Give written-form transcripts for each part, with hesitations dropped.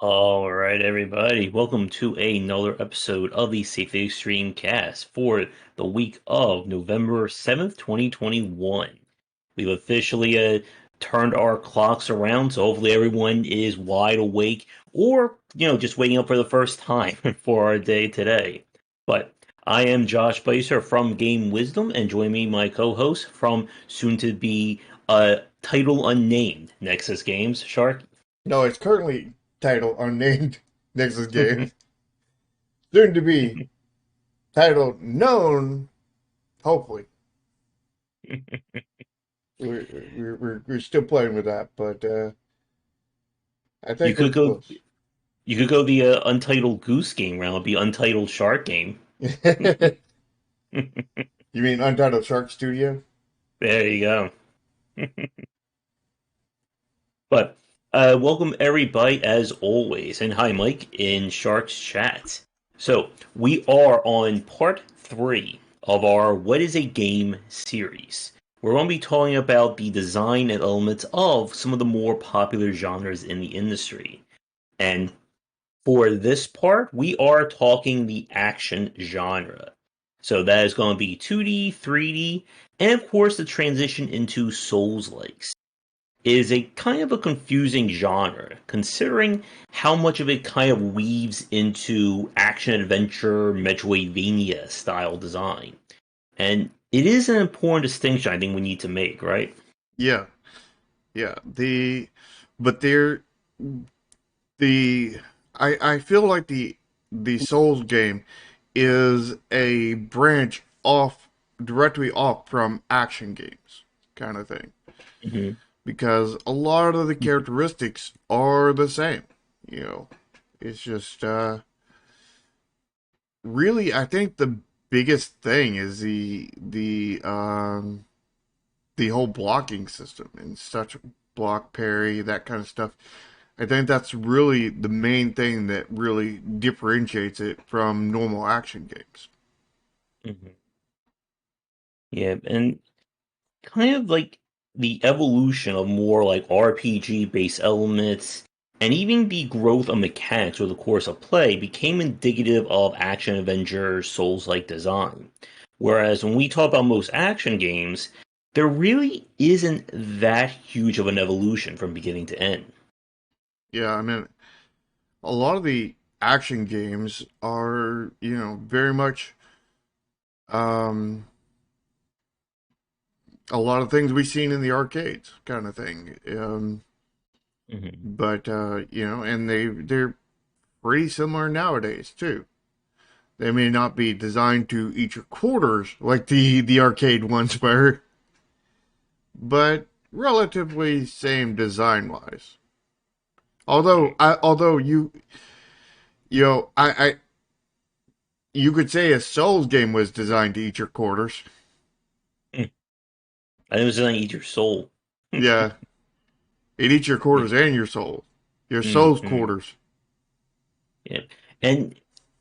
All right, everybody. Welcome to another episode of the Safety Extreme cast for the week of November 7th, 2021. We've officially turned our clocks around, so hopefully everyone is wide awake or, just waking up for the first time for our day today. But I am Josh Bycer from Game Wisdom, and join me, my co-host from soon to be title unnamed Nexus Games, Shark. No, it's currently titled Unnamed Nexus Game. Soon to be titled Known, hopefully. We're still playing with that, but I You think we're could go close. You could go the Untitled Goose Game round, the Untitled Shark Game. You mean Untitled Shark Studio? There you go. But welcome everybody as always, and hi Mike in Shark's chat. So we are on part three of our "What is a Game" series. We're going to be talking about the design and elements of some of the more popular genres in the industry. And for this part, we are talking the action genre. So that is going to be 2D, 3D, and of course the transition into Souls-likes. It is a kind of a confusing genre, considering how much of it kind of weaves into action-adventure, Metroidvania style design. And it is an important distinction I think we need to make, right? Yeah, yeah. But they're the I feel like the Souls game is a branch off directly off from action games kind of thing. Hmm. Because a lot of the characteristics are the same. You know, it's just really I think the biggest thing is the whole blocking system and such block parry that kind of stuff. I think that's really the main thing that really differentiates it from normal action games. Hmm. Yeah, and kind of like the evolution of more like RPG based elements and even the growth of mechanics over the course of play became indicative of action adventure Souls like design. Whereas when we talk about most action games, there really isn't that huge of an evolution from beginning to end. Yeah, I mean, a lot of the action games are, very much um a lot of things we've seen in the arcades kind of thing. Hmm. But and they're pretty similar nowadays too. They may not be designed to eat your quarters like the arcade ones were, but relatively same design wise. Although you know I you could say a Souls game was designed to eat your quarters. I think it was gonna eat your soul. Yeah, it eats your Yeah. quarters and your soul's Hmm. quarters. Yeah. And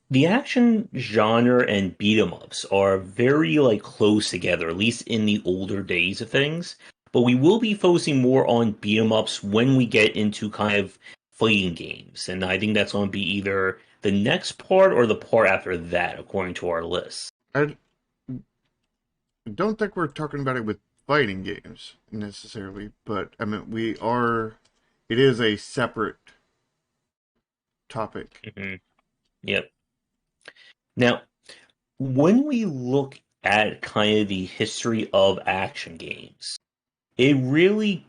the action genre and beat 'em ups are very like close together, at least in the older days of things. But we will be focusing more on beat 'em ups when we get into kind of fighting games. And I think that's going to be either the next part or the part after that, according to our list. I don't think we're talking about it with fighting games necessarily, but I mean we are. It is a separate topic. Hmm. Yep. Now, when we look at kind of the history of action games, it really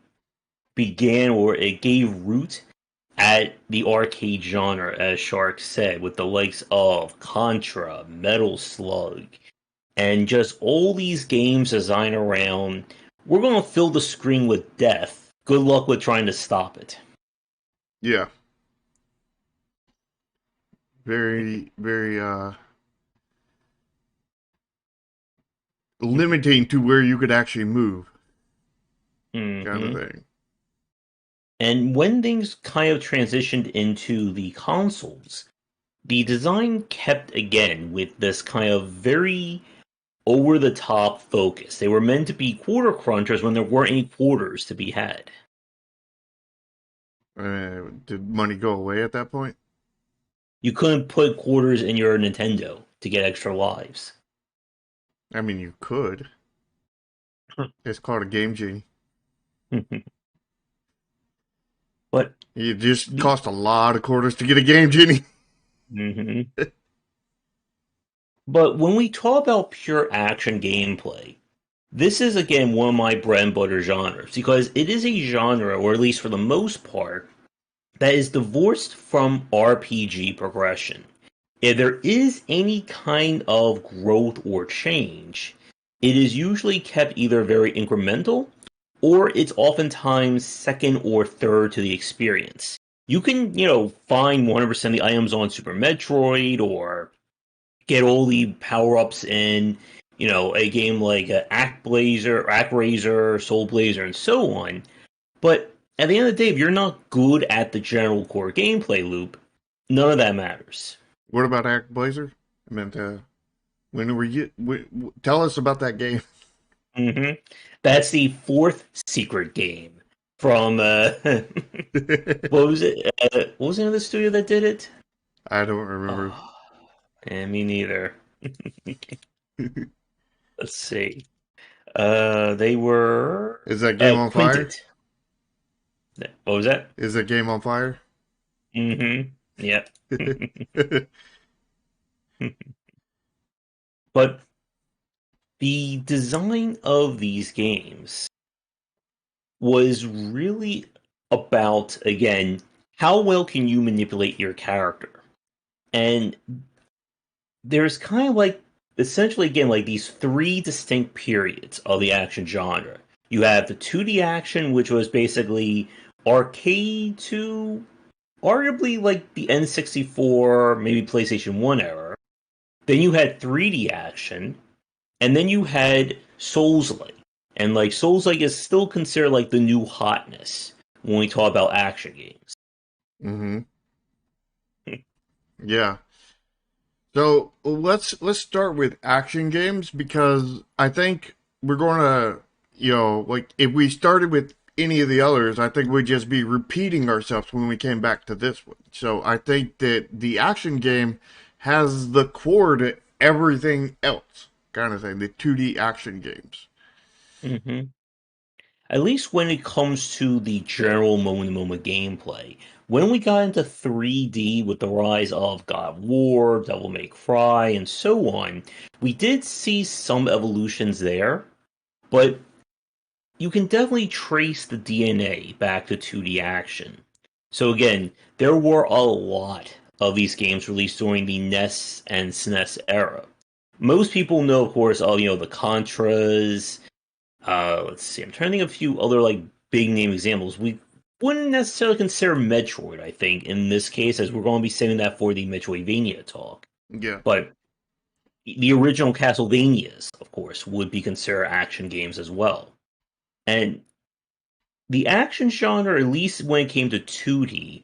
began or it gave root at the arcade genre, as Shark said, with the likes of Contra, Metal Slug, and just all these games designed around we're going to fill the screen with death. Good luck with trying to stop it. Yeah, very very limiting to where you could actually move, kind of Hmm. thing. And when things kind of transitioned into the consoles, the design kept again with this kind of very over the top focus. They were meant to be quarter crunchers when there weren't any quarters to be had. Did money go away at that point? You couldn't put quarters in your Nintendo to get extra lives. I mean, you could. It's called a game genie. But It just the cost a lot of quarters to get a game genie. Mhm. But when we talk about pure action gameplay, this is again one of my bread and butter genres because it is a genre, or at least for the most part, that is divorced from RPG progression. If there is any kind of growth or change, it is usually kept either very incremental or it's oftentimes second or third to the experience. You can, find 100% of the items on Super Metroid or get all the power ups in, a game like Act Blazer, Act Razor, Soul Blazer, and so on. But at the end of the day, if you're not good at the general core gameplay loop, none of that matters. What about Act Blazer? I meant, when were you? Tell us about that game. hmm That's the fourth secret game from what was it? What was the name of the studio that did it? I don't remember. Oh, me neither. Let's see. They were Is that game on fire? Quintet. What was that? Is that game on fire? Yep. But the design of these games was really about, again, how well can you manipulate your character? And there's kind of like, essentially, again, like these three distinct periods of the action genre. You have the 2D action, which was basically arcade to arguably like the N64, maybe PlayStation 1 era. Then you had 3D action, and then you had Souls-like. And like Souls-like is still considered like the new hotness when we talk about action games. Mm-hmm. Yeah. So let's start with action games because I think we're going to, like if we started with any of the others, I think we'd just be repeating ourselves when we came back to this one. So I think that the action game has the core to everything else, kind of thing. The 2D action games. hmm At least when it comes to the general moment-to-moment gameplay. When we got into 3D with the rise of God of War, Devil May Cry, and so on, we did see some evolutions there, but you can definitely trace the DNA back to 2D action. So again, there were a lot of these games released during the NES and SNES era. Most people know, of course, all the Contras. Let's see, I'm trying to think of a few other like big name examples. We wouldn't necessarily consider Metroid, I think, in this case, as we're going to be saving that for the Metroidvania talk. Yeah. But the original Castlevanias, of course, would be considered action games as well. And the action genre, at least when it came to 2D,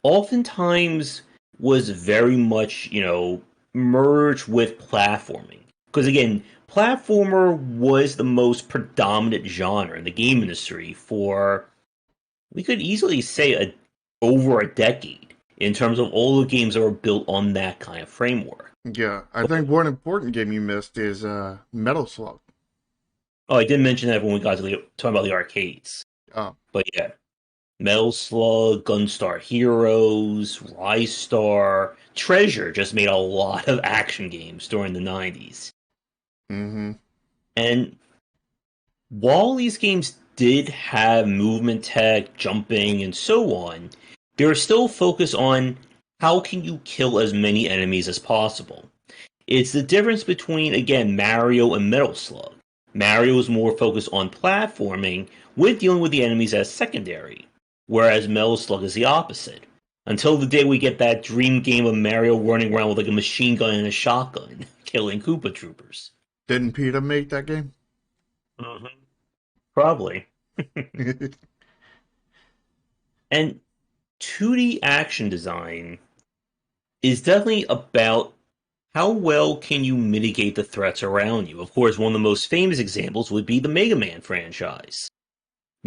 oftentimes was very much, merged with platforming. Because again, platformer was the most predominant genre in the game industry for, we could easily say, over a decade in terms of all the games that were built on that kind of framework. Yeah. I But, think one important game you missed is Metal Slug. oh, I did mention that when we got to talking about the arcades. Oh. But yeah, Metal Slug, Gunstar Heroes, Rise Star, Treasure just made a lot of action games during the 90s. Mm-hmm. And while these games did have movement tech, jumping, and so on, they were still focused on how can you kill as many enemies as possible. It's the difference between, again, Mario and Metal Slug. Mario is more focused on platforming with dealing with the enemies as secondary, whereas Metal Slug is the opposite. Until the day we get that dream game of Mario running around with like a machine gun and a shotgun, killing Koopa Troopers. Didn't Peter make that game? Mm-hmm. Probably. And 2D action design is definitely about how well can you mitigate the threats around you. Of course, one of the most famous examples would be the Mega Man franchise.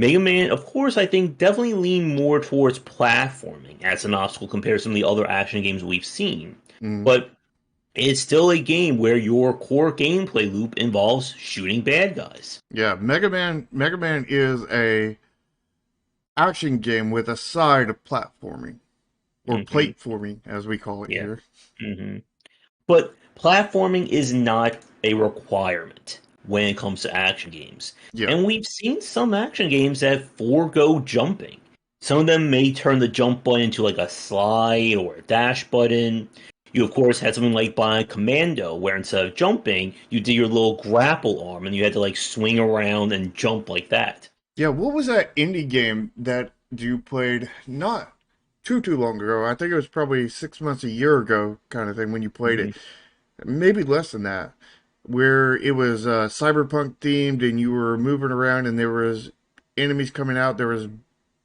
Mega Man, of course, I think definitely lean more towards platforming as an obstacle compared to some of the other action games we've seen. Mm, But it's still a game where your core gameplay loop involves shooting bad guys. yeah, Mega Man is a action game with a side of platforming or Hmm. platforming, as we call it Yeah. here. Hmm. But platforming is not a requirement when it comes to action games. Yeah, And we've seen some action games that forego jumping. Some of them may turn the jump button into like a slide or a dash button. You, of course, had something like Bionic Commando, where instead of jumping, you did your little grapple arm and you had to like swing around and jump like that. yeah. What was that indie game that you played not too long ago? I think it was probably 6 months, a year ago, kind of thing when you played it. Hmm. Maybe less than that, where it was cyberpunk themed and you were moving around and there was enemies coming out. There was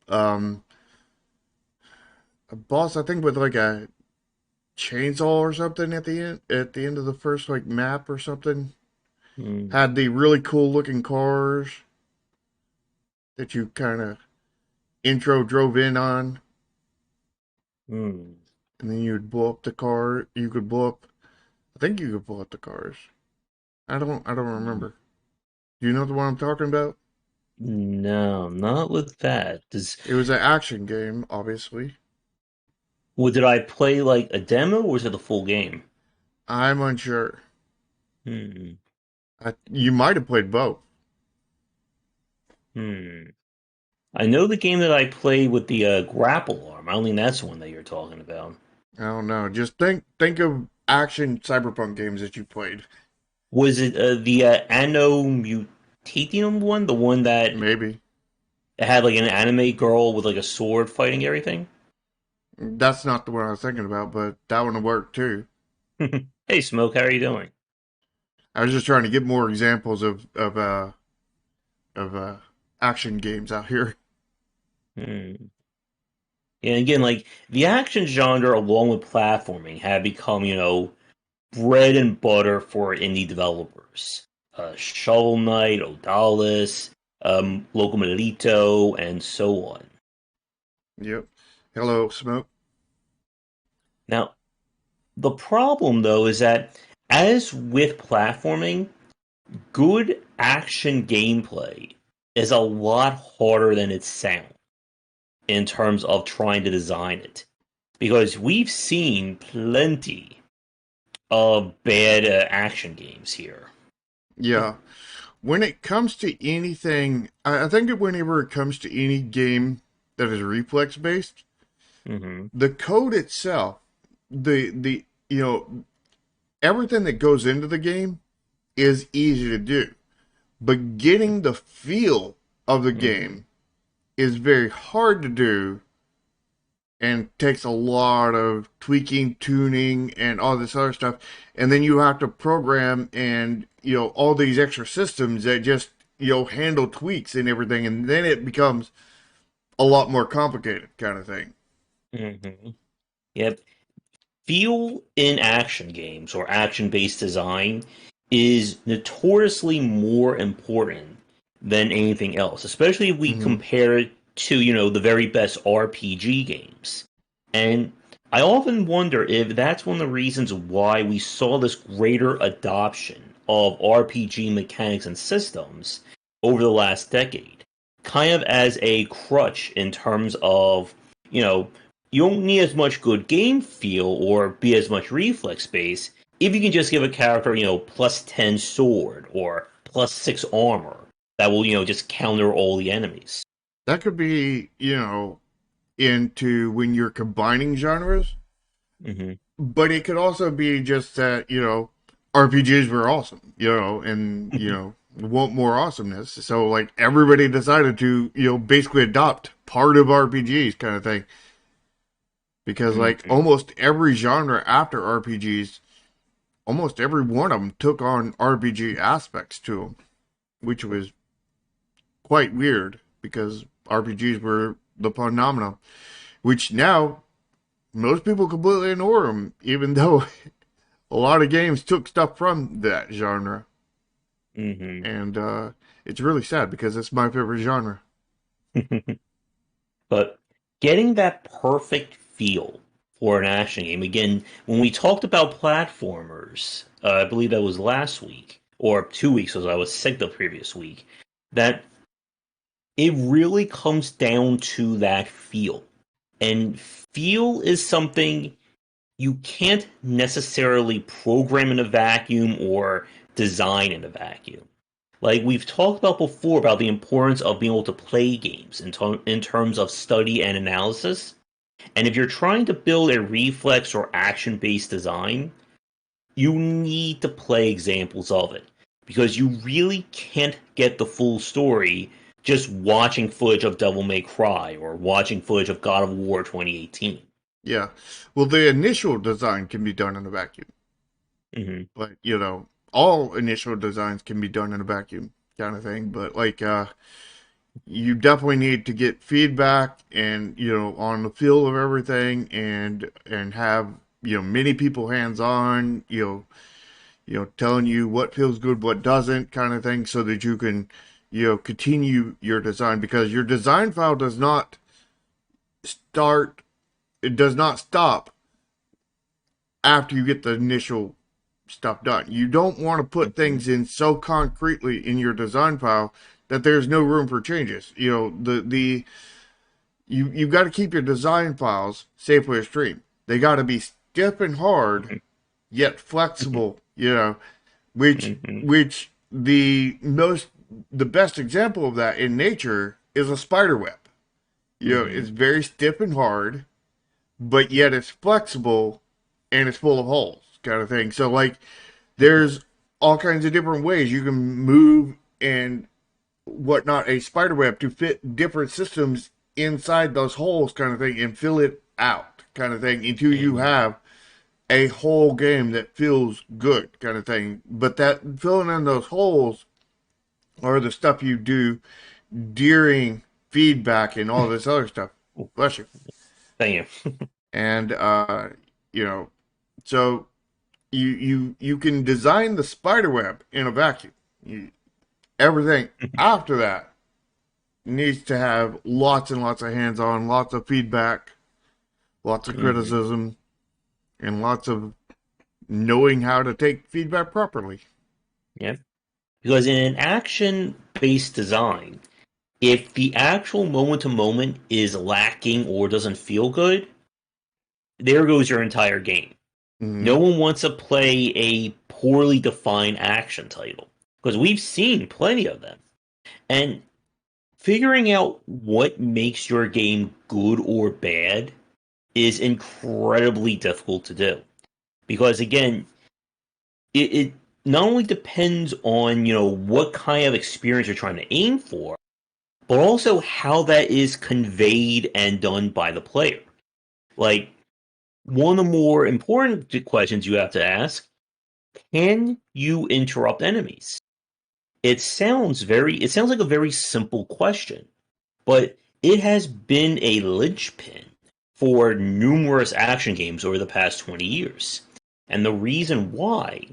um, a boss, I think, with like a chainsaw or something at the end of the first like map or something. Had the really cool looking cars that you kind of intro drove in on, Hmm. and then you'd blow up the car. You could blow up. I think you could blow up the cars. I don't remember. Do you know the one I'm talking about? No, not with that. It was an action game, obviously. Well, did I play like a demo or was it the full game? I'm unsure. Hmm. You might have played both. Hmm. I know the game that I played with the grapple arm. I don't think that's the one that you're talking about. I don't know. Just think of action cyberpunk games that you played. Was it the Anno Mutationum one? The one that Maybe. had like an anime girl with like a sword fighting everything? That's not the one I was thinking about, but that one would work too. Hey, Smoke, how are you doing? I was just trying to get more examples of action games out here. Hmm. And again, like the action genre along with platforming have become, bread and butter for indie developers. Shovel Knight, Odalis, Locomelito, and so on. Yep. Hello, Smoke. Now, the problem though is that, as with platforming, good action gameplay is a lot harder than it sounds in terms of trying to design it. Because we've seen plenty of bad action games here. Yeah. When it comes to anything, I think that whenever it comes to any game that is reflex based, Hmm. the code itself, the everything that goes into the game is easy to do, but getting the feel of the Hmm. game is very hard to do and takes a lot of tweaking, tuning, and all this other stuff. And then you have to program and, all these extra systems that just, handle tweaks and everything. And then it becomes a lot more complicated kind of thing. Hmm. Yep. Feel in action games or action based design is notoriously more important than anything else, especially if we Hmm. compare it to, the very best RPG games. And I often wonder if that's one of the reasons why we saw this greater adoption of RPG mechanics and systems over the last decade, kind of as a crutch in terms of, you know, you don't need as much good game feel or be as much reflex space if you can just give a character, plus 10 sword or plus 6 armor that will, just counter all the enemies. That could be, into when you're combining genres, Hmm. but it could also be just that, RPGs were awesome, and, want more awesomeness. So, like, everybody decided to, basically adopt part of RPGs kind of thing. Because, like, Hmm. almost every genre after RPGs, almost every one of them took on RPG aspects to them, which was quite weird because RPGs were the phenomenon, which now most people completely ignore them, even though a lot of games took stuff from that genre. Hmm. And it's really sad because it's my favorite genre. But getting that perfect feel for an action game, again, when we talked about platformers, I believe that was last week, or 2 weeks ago, I was sick the previous week, that it really comes down to that feel. And feel is something you can't necessarily program in a vacuum or design in a vacuum. Like we've talked about before about the importance of being able to play games in terms of study and analysis. And if you're trying to build a reflex or action based design, you need to play examples of it because you really can't get the full story just watching footage of Devil May Cry or watching footage of God of War 2018. Yeah. Well, the initial design can be done in a vacuum. Mm-hmm. But, all initial designs can be done in a vacuum kind of thing. But, you definitely need to get feedback and, on the feel of everything and have, many people hands on, telling you what feels good, what doesn't kind of thing so that you can, continue your design because your design file does not start, it does not stop after you get the initial stuff done. You don't want to put Mm-hmm. things in so concretely in your design file that there's no room for changes. You've got to keep your design files safely stream. They got to be stiff and hard yet flexible. Which Mm-hmm. which the best example of that in nature is a spider web. Mm-hmm. It's very stiff and hard, but yet it's flexible and it's full of holes, kind of thing. So there's all kinds of different ways you can move and whatnot a spider web to fit different systems inside those holes, kind of thing, and fill it out, kind of thing, until you Mm-hmm. have a whole game that feels good, kind of thing. But that filling in those holes are the stuff you do during feedback and all this other stuff. Bless you. Thank you. And you know, so you can design the spider web in a vacuum. Everything after that needs to have lots and lots of hands-on, lots of feedback, lots of Mm-hmm. criticism, and lots of knowing how to take feedback properly. Yeah. Because in an action-based design, if the actual moment to moment is lacking or doesn't feel good, there goes your entire game. Mm-hmm. No one wants to play a poorly defined action title because we've seen plenty of them. And figuring out what makes your game good or bad is incredibly difficult to do because again, it not only depends on what kind of experience you're trying to aim for, but also how that is conveyed and done by the player. Like one of the more important questions you have to ask: can you interrupt enemies? It sounds like a very simple question, but it has been a linchpin for numerous action games over the past 20 years. And the reason why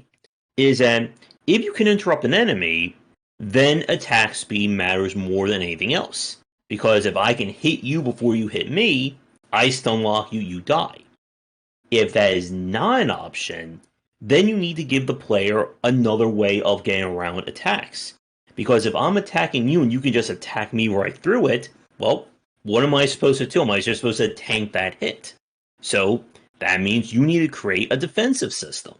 is that if you can interrupt an enemy, then attack speed matters more than anything else. Because if I can hit you before you hit me, I stun lock you, you die. If that is not an option, then you need to give the player another way of getting around attacks. Because if I'm attacking you and you can just attack me right through it, well, what am I supposed to do? Am I just supposed to tank that hit? So that means you need to create a defensive system.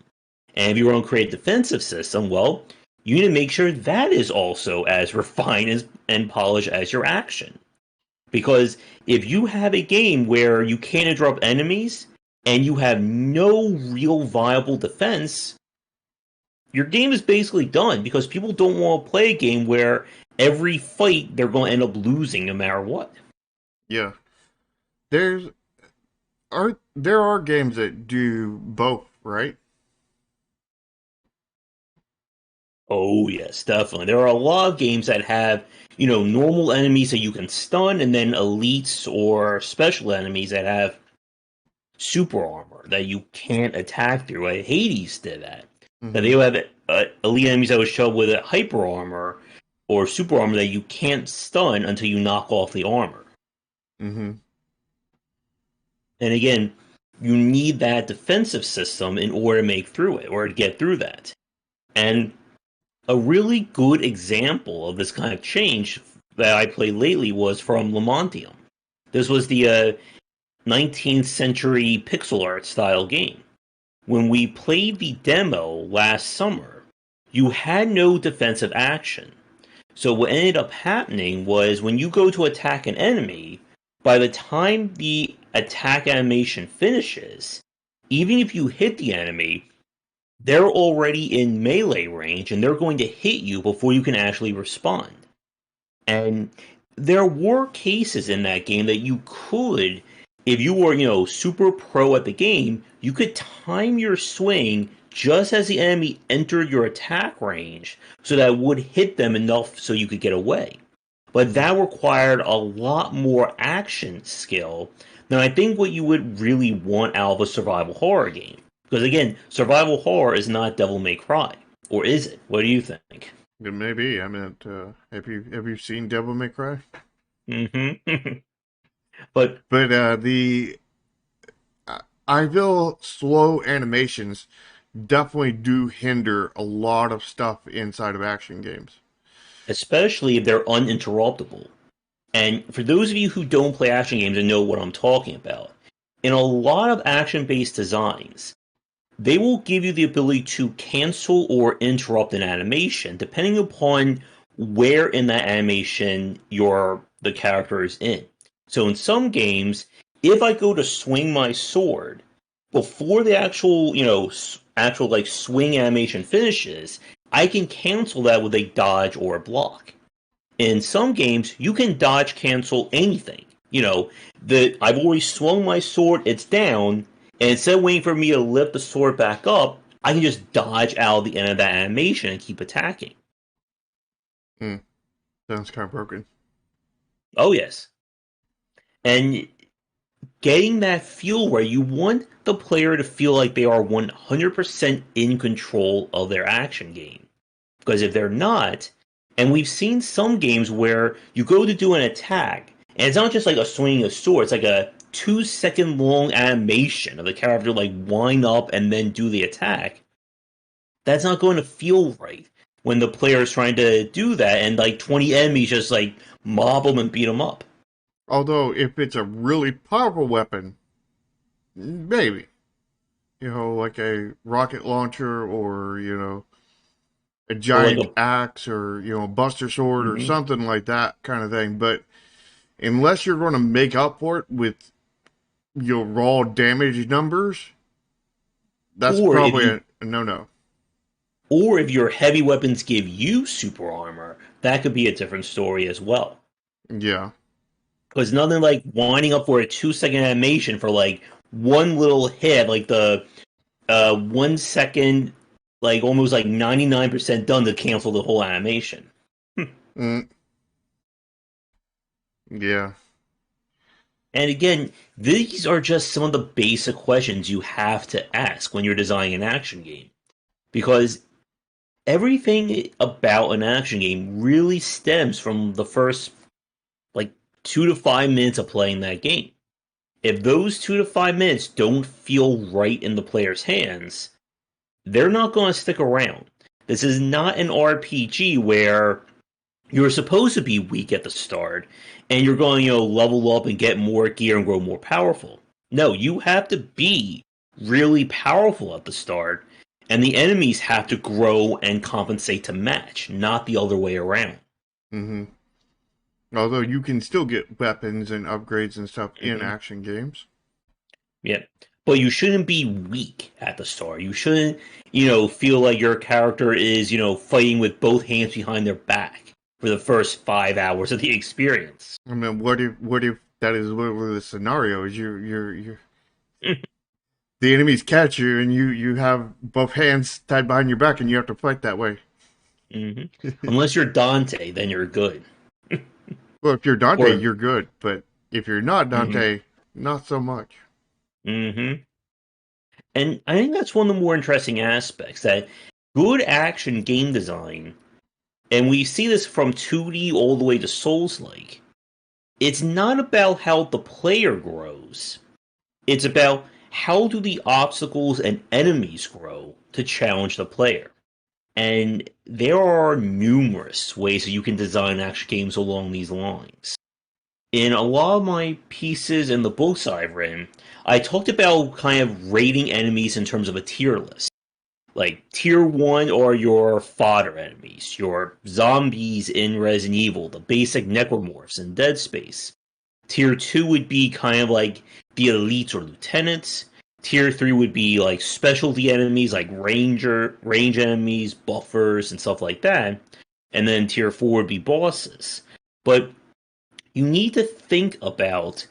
And if you want to create a defensive system, well, you need to make sure that is also as refined and polished as your action. Because if you have a game where you can't interrupt enemies and you have no real viable defense, your game is basically done because people don't want to play a game where every fight they're going to end up losing no matter what. Yeah, there's there are games that do both, right? Oh, yes, definitely. There are a lot of games that have, normal enemies that you can stun, and then elites or special enemies that have super armor that you can't attack through. Hades did that. That they Mm-hmm. have elite enemies that would show up with a hyper armor, or super armor that you can't stun until you knock off the armor. Mm-hmm. And again, you need that defensive system in order to make through it or to get through that. And a really good example of this kind of change that I played lately was from Lamantium. This was the 19th century pixel art style game. When we played the demo last summer, you had no defensive action. So what ended up happening was when you go to attack an enemy, by the time the attack animation finishes, even if you hit the enemy, they're already in melee range and they're going to hit you before you can actually respond. And there were cases in that game that you could, if you were, super pro at the game, you could time your swing just as the enemy entered your attack range so that it would hit them enough so you could get away. But that required a lot more action skill than I think what you would really want out of a survival horror game. Because again, survival horror is not Devil May Cry. Or is it? What do you think? It may be. I mean, have you seen Devil May Cry? Mm-hmm. But But I feel slow animations definitely do hinder a lot of stuff inside of action games. especially if they're uninterruptible. And for those of you who don't play action games and know what I'm talking about, in a lot of action based designs, they will give you the ability to cancel or interrupt an animation depending upon where in that animation the character is in. So in some games, if I go to swing my sword before the actual like swing animation finishes, I can cancel that with a dodge or a block. In some games, you can dodge cancel anything. I've already swung my sword, it's down, and instead of waiting for me to lift the sword back up, I can just dodge out the end of that animation and keep attacking. Hmm. Sounds kind of broken. Oh yes. And getting that feel where you want the player to feel like they are 100% in control of their action game. Because if they're not, and we've seen some games where you go to do an attack, and it's not just like a swinging a sword, it's like a 2 second long animation of the character like wind up and then do the attack. That's not going to feel right when the player is trying to do that and like 20 enemies just like mob them and beat them up. Although, if it's a really powerful weapon, maybe. Like a rocket launcher or, a Or like giant a axe or, a buster sword or mhm. something like that kind of thing. But unless you're going to make up for it with, raw damage numbers, that's or if probably you a no-no. or if your heavy weapons give you super armor, that could be a different story as well. Yeah. Because nothing like winding up for a 2 second animation for like one little hit, like the 1 second, like almost like 99% done to cancel the whole animation. Mm, yeah. And again, these are just some of the basic questions you have to ask when you're designing an action game. Because everything about an action game really stems from the first like 2 to 5 minutes of playing that game. If those 2 to 5 minutes don't feel right in the player's hands, they're not going to stick around. This is not an RPG where you're supposed to be weak at the start and you're going, level up and get more gear and grow more powerful. No, you have to be really powerful at the start, and the enemies have to grow and compensate to match, not the other way around. Hmm. Although you can still get weapons and upgrades and stuff in Hmm. action games. Yeah. But you shouldn't be weak at the start. You shouldn't, feel like your character is, fighting with both hands behind their back for the first 5 hours of the experience. I mean, what if that is what the scenario is? You the enemies catch you and you have both hands tied behind your back and you have to fight that way. Hmm. Unless you're Dante, then you're good. Well, if you're Dante, Or, you're good, but if you're not hmm Dante, not so much. hmm and I think that's one of the more interesting aspects that good action game design and we see this from 2D all the way to Souls-like. It's not about how the player grows. It's about how do the obstacles and enemies grow to challenge the player. And there are numerous ways that you can design action games along these lines. In a lot of my pieces and the books I've written, I talked about kind of rating enemies in terms of a tier list. Like, tier 1 are your fodder enemies, your zombies in Resident Evil, the basic necromorphs in Dead Space. Tier 2 would be kind of like the elites or lieutenants. Tier 3 would be like specialty enemies like range enemies, buffers, and stuff like that. And then tier 4 would be bosses. But you need to think about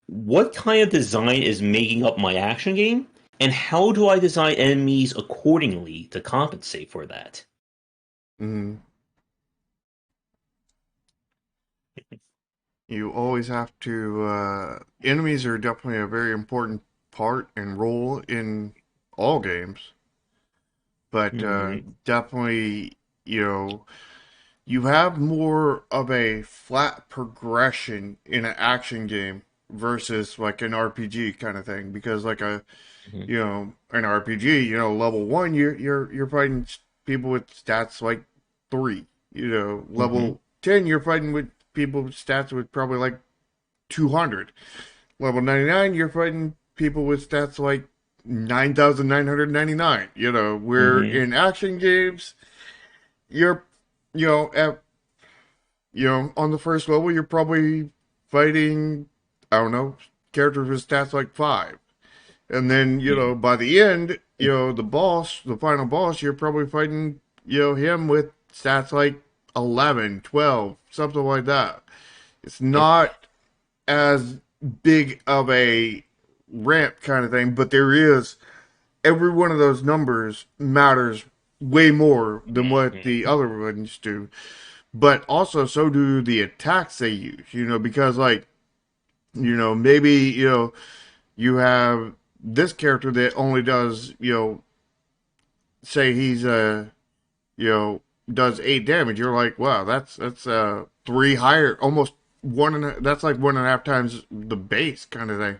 what kind of design is making up my action game, and how do I design enemies accordingly to compensate for that? Mm. You always have to. Enemies are definitely a very important part and role in all games, but definitely, you have more of a flat progression in an action game versus like an RPG kind of thing. Because like Mm-hmm. an RPG, level one, you're fighting people with stats like 3. Mm-hmm. Level 10, you're fighting with people with stats with probably like 200. Level 99, you're fighting people with stats like 9,999. Where Mm-hmm. in action games, you're, at, on the first level, you're probably fighting, I don't know, characters with stats like 5. And then, by the end, the final boss, you're probably fighting, him with stats like 11, 12, something like that. It's Yeah. not as big of a ramp kind of thing, but there is, every one of those numbers matters way more than what the Mm-hmm. other ones do. But also, so do the attacks they use, because, like, maybe, you have this character that only does, say he's you know, does 8 damage. You're like, wow, that's 3 higher, almost one and that's like 1.5 times the base kind of thing.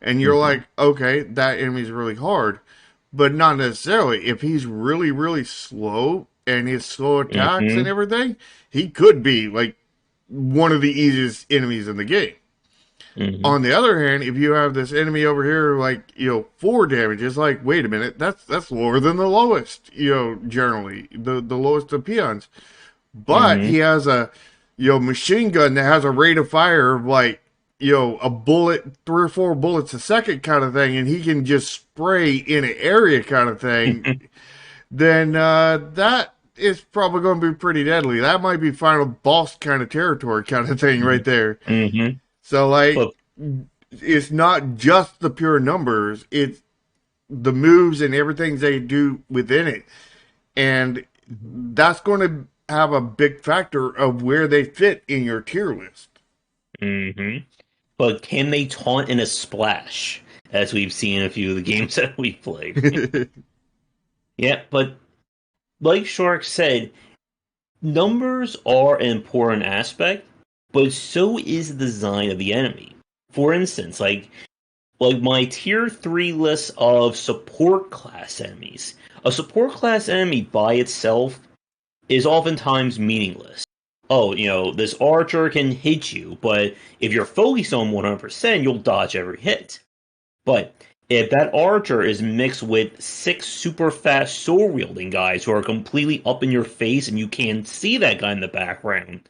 And you're Mm-hmm. like, okay, that enemy's really hard, but not necessarily. If he's really really slow and his slow attacks and Mm-hmm. everything, he could be like one of the easiest enemies in the game. Mm-hmm. On the other hand, if you have this enemy over here, like 4 damage, it's like, wait a minute, that's lower than the lowest. Generally the lowest of peons. But Mm-hmm. he has a machine gun that has a rate of fire of like a bullet, 3 or 4 bullets a second kind of thing, and he can just spray in an area kind of thing. Then that is probably going to be pretty deadly. That might be final boss kind of territory kind of thing right there. Mm-hmm. So like But it's not just the pure numbers, it's the moves and everything they do within it. And that's going to have a big factor of where they fit in your tier list. mm-hmm. But can they taunt in a splash, as we've seen in a few of the games that we've played? Yeah, but like Shark said, numbers are an important aspect, but so is the design of the enemy. For instance, like my tier 3 list of support class enemies. A support class enemy by itself is oftentimes meaningless. Oh, this archer can hit you, but if you're focused on 100%, you'll dodge every hit. But if that archer is mixed with 6 super fast sword wielding guys who are completely up in your face and you can't see that guy in the background,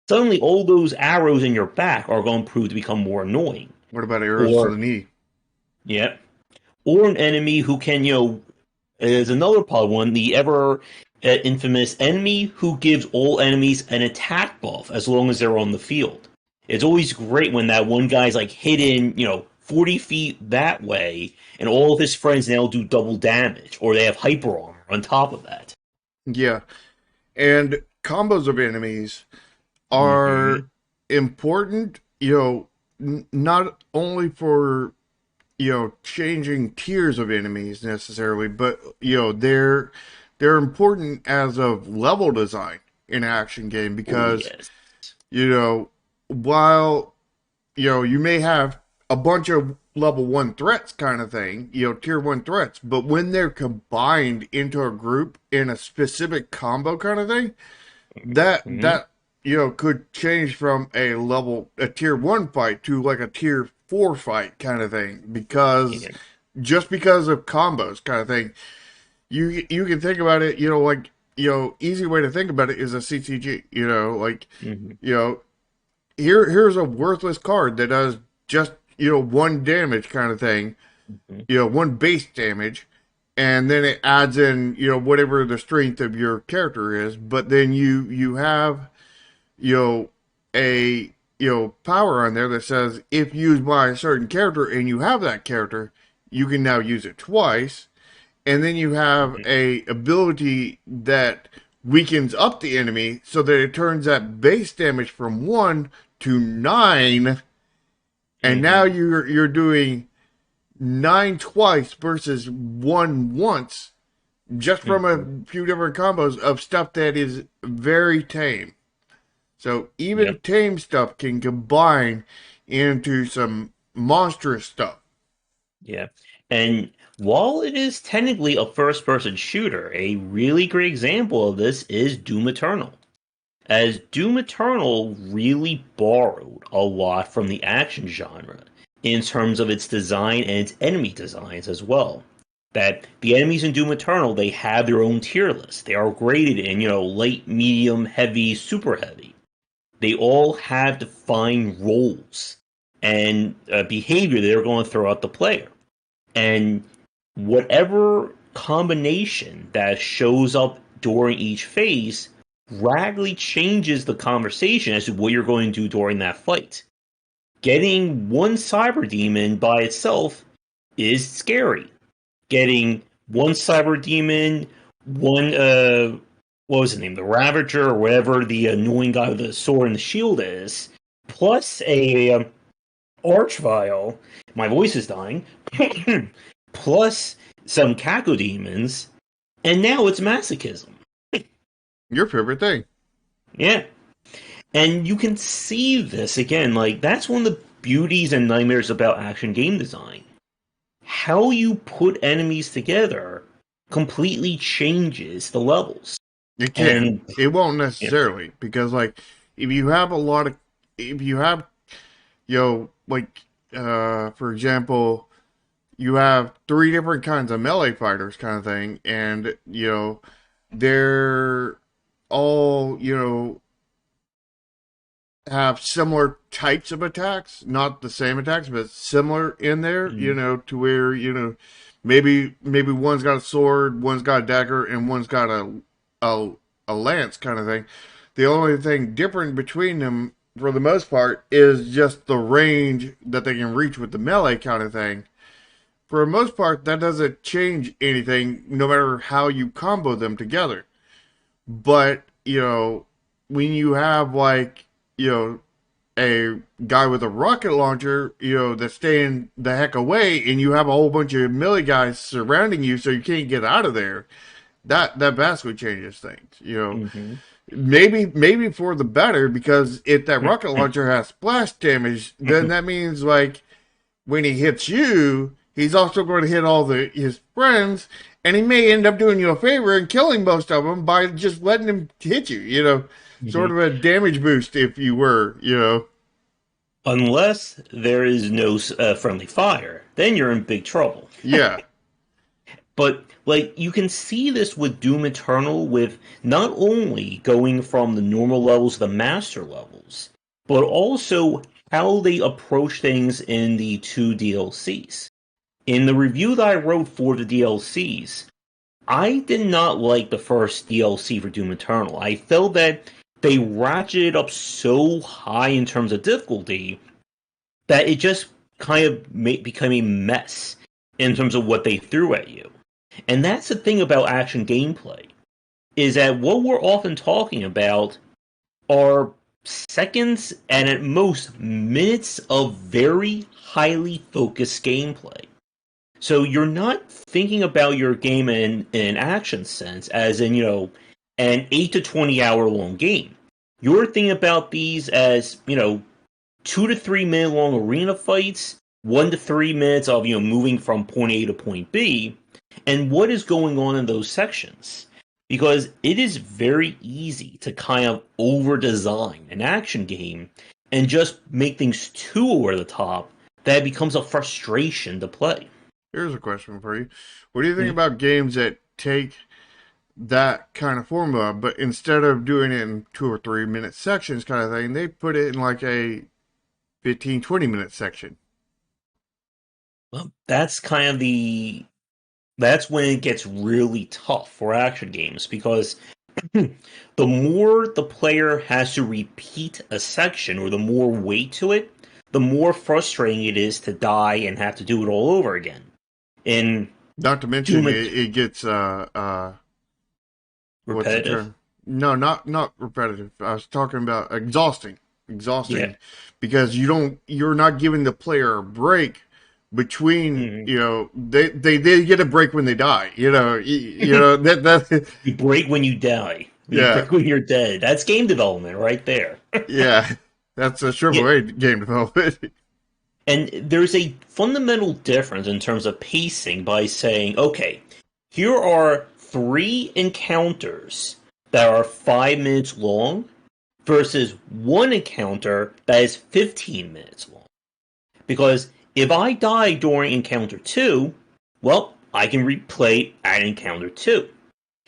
suddenly all those arrows in your back are going to prove to become more annoying. What about arrows to Or, the knee? yeah, or an enemy who can, is another pod one, the ever infamous enemy who gives all enemies an attack buff as long as they're on the field. It's always great when that one guy's like hidden, 40 feet that way, and all of his friends now do double damage, or they have hyper armor on top of that. Yeah. And combos of enemies are Mm-hmm. important, not only for changing tiers of enemies necessarily, but they're important as of level design. in an action game Oh because, yes. you know, while, you may have a bunch of level one threats kind of thing, tier one threats, but when they're combined into a group in a specific combo kind of thing, that, Hmm. could change from a tier one fight to like a tier four fight kind of thing because Yeah. just because of combos kind of thing. You can think about it, like, easy way to think about it is a CCG, like, Hmm. you know, here's a worthless card that does just, one damage kind of thing, Hmm. one base damage, and then it adds in, whatever the strength of your character is, but then you have, you know, a power on there that says if used by a certain character and you have that character, you can now use it twice, and then you have Hmm. a ability that weakens up the enemy so that it turns that base damage from 1 to 9, and now Hmm. you're doing 9 twice versus 1 once, just from a Hmm. few different combos of stuff that is very tame. So even Yep. tame stuff can combine into some monstrous stuff. Yeah. And while it is technically a first-person shooter, a really great example of this is Doom Eternal. As Doom Eternal really borrowed a lot from the action genre in terms of its design and its enemy designs as well. That the enemies in Doom Eternal, they have their own tier list. They are graded in, light, medium, heavy, super heavy. They all have defined roles and behavior they're going to throw at the player. And whatever combination that shows up during each phase radically changes the conversation as to what you're going to do during that fight. Getting one cyber demon by itself is scary. Getting one cyber demon, one what was his name, the Ravager or whatever the annoying guy with the sword and the shield is, plus a Archvile. My voice is dying. Plus some cacodemons, and now it's masochism. Your favorite thing. Yeah. And you can see this again, like, that's one of the beauties and nightmares about action game design. How you put enemies together completely changes the levels. It can. And, It won't yeah. necessarily because, like, if you have a lot of, if you have, like, for example, you have three different kinds of melee fighters, kind of thing, and they're all, have similar types of attacks, not the same attacks, but similar in there, Mm. to where, maybe one's got a sword, one's got a dagger, and one's got a, a lance kind of thing. The only thing different between them, for the most part, is just the range that they can reach with the melee kind of thing. For the most part, that doesn't change anything, no matter how you combo them together. But, when you have, like, a guy with a rocket launcher, that's staying the heck away, and you have a whole bunch of melee guys surrounding you, so you can't get out of there. That vastly changes things. Mm-hmm. Maybe for the better, because if that rocket launcher has splash damage, then that means, like, when he hits you, he's also going to hit all his friends, and he may end up doing you a favor and killing most of them by just letting him hit you. Sort Mm-hmm. of a damage boost, if you were. Unless there is no friendly fire, then you're in big trouble. Yeah, But like you can see this with Doom Eternal with not only going from the normal levels to the master levels, but also how they approach things in the two DLCs. In the review that I wrote for the DLCs, I did not like the first DLC for Doom Eternal. I felt that they ratcheted up so high in terms of difficulty that it just kind of became a mess in terms of what they threw at you. And that's the thing about action gameplay, is that what we're often talking about are seconds and at most minutes of very highly focused gameplay. So you're not thinking about your game in an action sense, as in, an 8 to 20 hour long game. You're thinking about these as, 2 to 3 minute long arena fights, 1 to 3 minutes of, moving from point A to point B, and what is going on in those sections. Because it is very easy to kind of over design an action game and just make things too over the top that it becomes a frustration to play. Here's a question for you. What do you think about games that take that kind of formula, but instead of doing it in 2 or 3 minute sections kind of thing, they put it in like a 15, 20 minute section? Well, that's when it gets really tough for action games because the more the player has to repeat a section or the more weight to it, the more frustrating it is to die and have to do it all over again. In Not to mention Doom it gets what's the repetitive. term? No, not repetitive. I was talking about exhausting. Yeah. Exhausting because you're not giving the player a break between, Mhm. they get a break when they die. That You break when you die. You yeah. break when you're dead. That's game development right there. Yeah, that's a Yeah. AAA game development. And there's a fundamental difference in terms of pacing by saying, okay, here are three encounters that are 5 minutes long versus one encounter that is 15 minutes long. Because if I die during encounter two, well, I can replay at encounter two.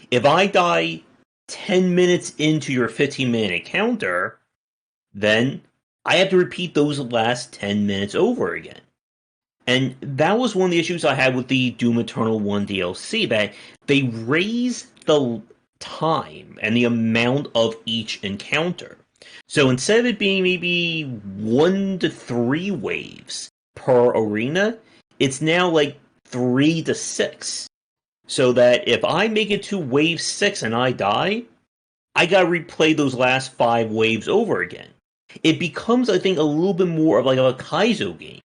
If I die 10 minutes into your 15-minute encounter, then I have to repeat those last 10 minutes over again. And that was one of the issues I had with the Doom Eternal 1 DLC, that they raised the time and the amount of each encounter. So instead of it being maybe 1 to 3 waves per arena, it's now like 3 to 6. So that if I make it to wave 6 and I die, I gotta replay those last 5 waves over again. It becomes, I think, a little bit more of like a Kaizo game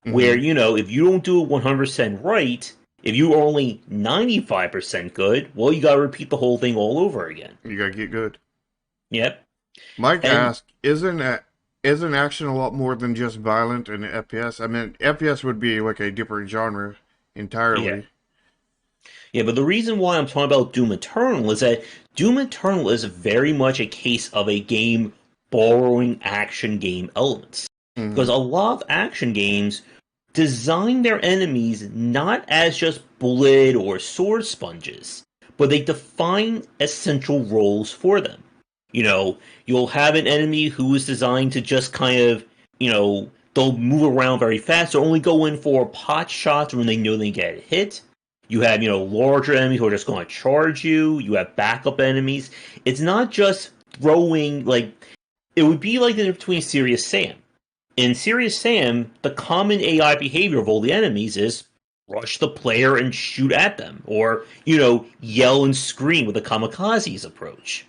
where, Hmm. if you don't do it 100% right, if you are only 95% good, well, you gotta repeat the whole thing all over again. You gotta get good. Yep. Mike And, asked, isn't action a lot more than just violent in FPS? I mean, FPS would be like a different genre yeah. entirely. Yeah, but the reason why I'm talking about Doom Eternal is that Doom Eternal is very much a case of a game borrowing action game elements. Because Hmm. a lot of action games design their enemies not as just bullet or sword sponges, but they define essential roles for them. You'll have an enemy who is designed to just kind of, they'll move around very fast or only go in for pot shots when they know they get hit. You have, larger enemies who are just going to charge you. You have backup enemies. It's not just throwing, like, it would be like the difference between Serious Sam. In Serious Sam, the common AI behavior of all the enemies is rush the player and shoot at them, or, yell and scream with a kamikaze's approach.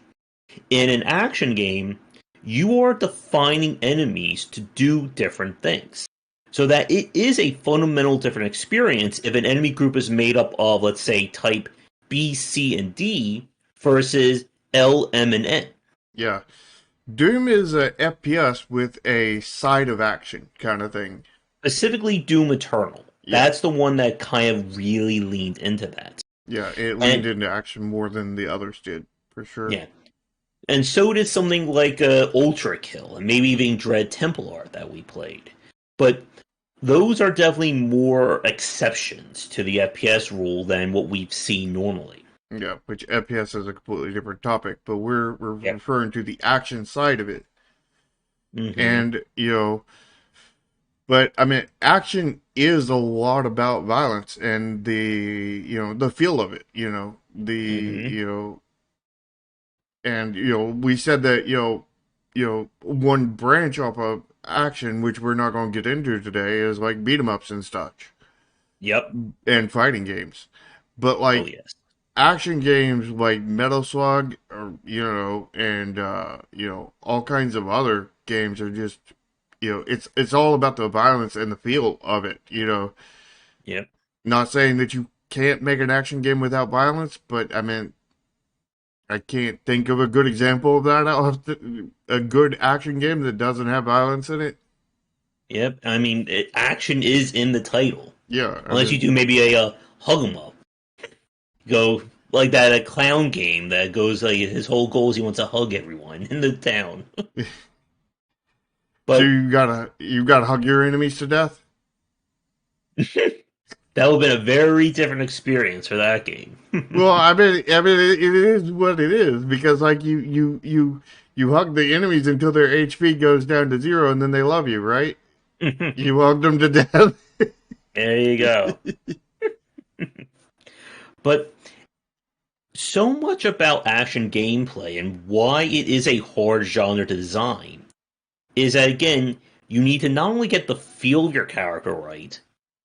In an action game, you are defining enemies to do different things. So that it is a fundamental different experience if an enemy group is made up of, let's say, type B, C, and D versus L, M, and N. Yeah. Doom is a FPS with a side of action kind of thing. Specifically, Doom Eternal. Yeah. That's the one that kind of really leaned into that. Yeah, it leaned And into action more than the others did, for sure. yeah, and so did something like Ultra Kill and maybe even Dread Templar that we played. But those are definitely more exceptions to the FPS rule than what we've seen normally. Yeah, which FPS is a completely different topic, but we're Yeah. referring to the action side of it. Mm-hmm. And, but I mean, action is a lot about violence and the feel of it, Mm-hmm. and we said that, one branch off of action, which we're not going to get into today, is like beat 'em ups and such Yep. and fighting games. But Oh like yes. action games like Metal Slug or and all kinds of other games are just it's all about the violence and the feel of it, Yep. not saying that you can't make an action game without violence, but I mean I can't think of a good example of that. A good action game that doesn't have violence in it. Yep. I mean, action is in the title, Yeah, I unless you mean, do maybe a hug 'em up. Go like that a clown game that goes like his whole goal is he wants to hug everyone in the town. so But you gotta hug your enemies to death. that would have been a very different experience for that game. Well, I mean, it is what it is because like you hug the enemies until their HP goes down to zero, and then they love you, right? You hug them to death. There you go. But so much about action gameplay and why it is a hard genre to design is that, again, you need to not only get the feel of your character right,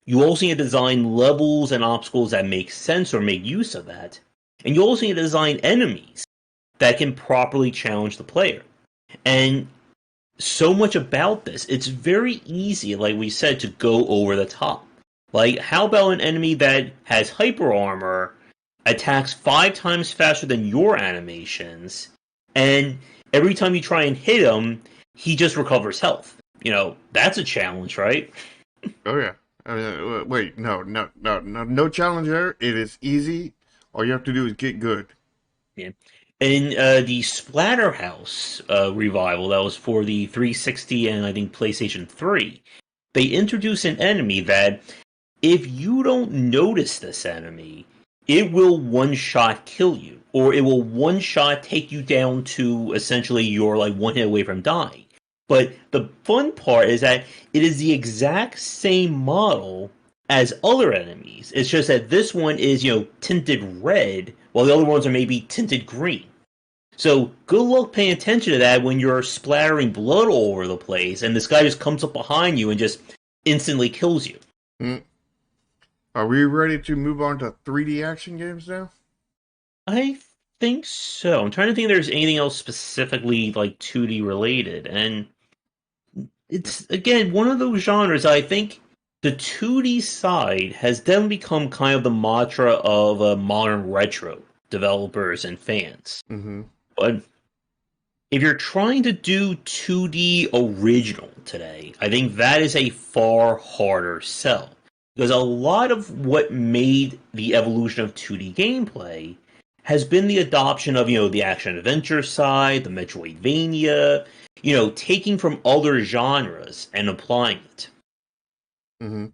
you also need to design levels and obstacles that make sense or make use of that. And you also need to design enemies that can properly challenge the player. And so much about this, it's very easy, like we said, to go over the top. Like, how about an enemy that has hyper armor, attacks 5 times faster than your animations, and every time you try and hit him, he just recovers health? That's a challenge, right? Oh yeah. I mean, wait, no challenge there. It is easy. All you have to do is get good. Yeah. In the Splatterhouse revival that was for the 360 and I think PlayStation 3, they introduced an enemy that if you don't notice this enemy, it will one-shot kill you, or it will one-shot take you down to essentially you're like one hit away from dying. But the fun part is that it is the exact same model as other enemies. It's just that this one is, tinted red, while the other ones are maybe tinted green. So good luck paying attention to that when you're splattering blood all over the place, and this guy just comes up behind you and just instantly kills you. Mm. Are we ready to move on to 3D action games now? I think so. I'm trying to think if there's anything else specifically like 2D related, and it's again one of those genres. I think the 2D side has then become kind of the mantra of modern retro developers and fans. Mm-hmm. But if you're trying to do 2D original today, I think that is a far harder sell. Because a lot of what made the evolution of 2D gameplay has been the adoption of, the action adventure side, the Metroidvania, taking from other genres and applying it. Mm-hmm.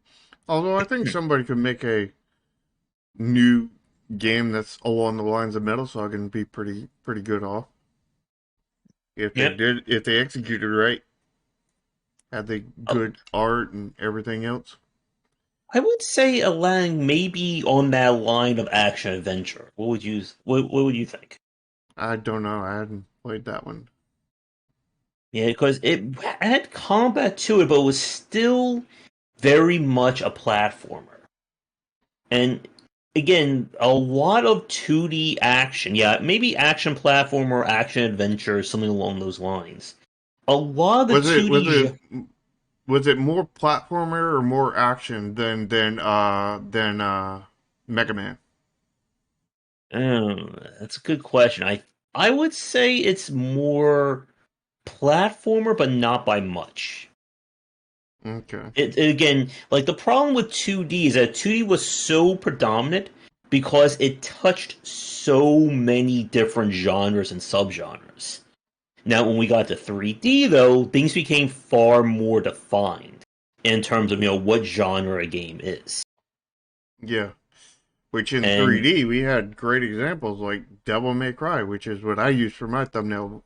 Although I think somebody could make a new game that's along the lines of Metal Slug and be pretty good off Yep. if they executed right, had the good art and everything else. I would say Alang maybe on that line of action adventure. What would you think? I don't know. I hadn't played that one. Yeah, because it had combat to it, but it was still very much a platformer. And again, a lot of 2D action, yeah, maybe action platformer, action adventure, something along those lines. A lot of the Was it 2D was it more platformer or more action than Mega Man? that's a good question. I would say it's more platformer, but not by much. Okay. Again, like the problem with 2D is that 2D was so predominant because it touched so many different genres and subgenres. Now, when we got to 3D, though, things became far more defined in terms of what genre a game is. Yeah. Which in And 3D we had great examples like Devil May Cry, which is what I use for my thumbnail.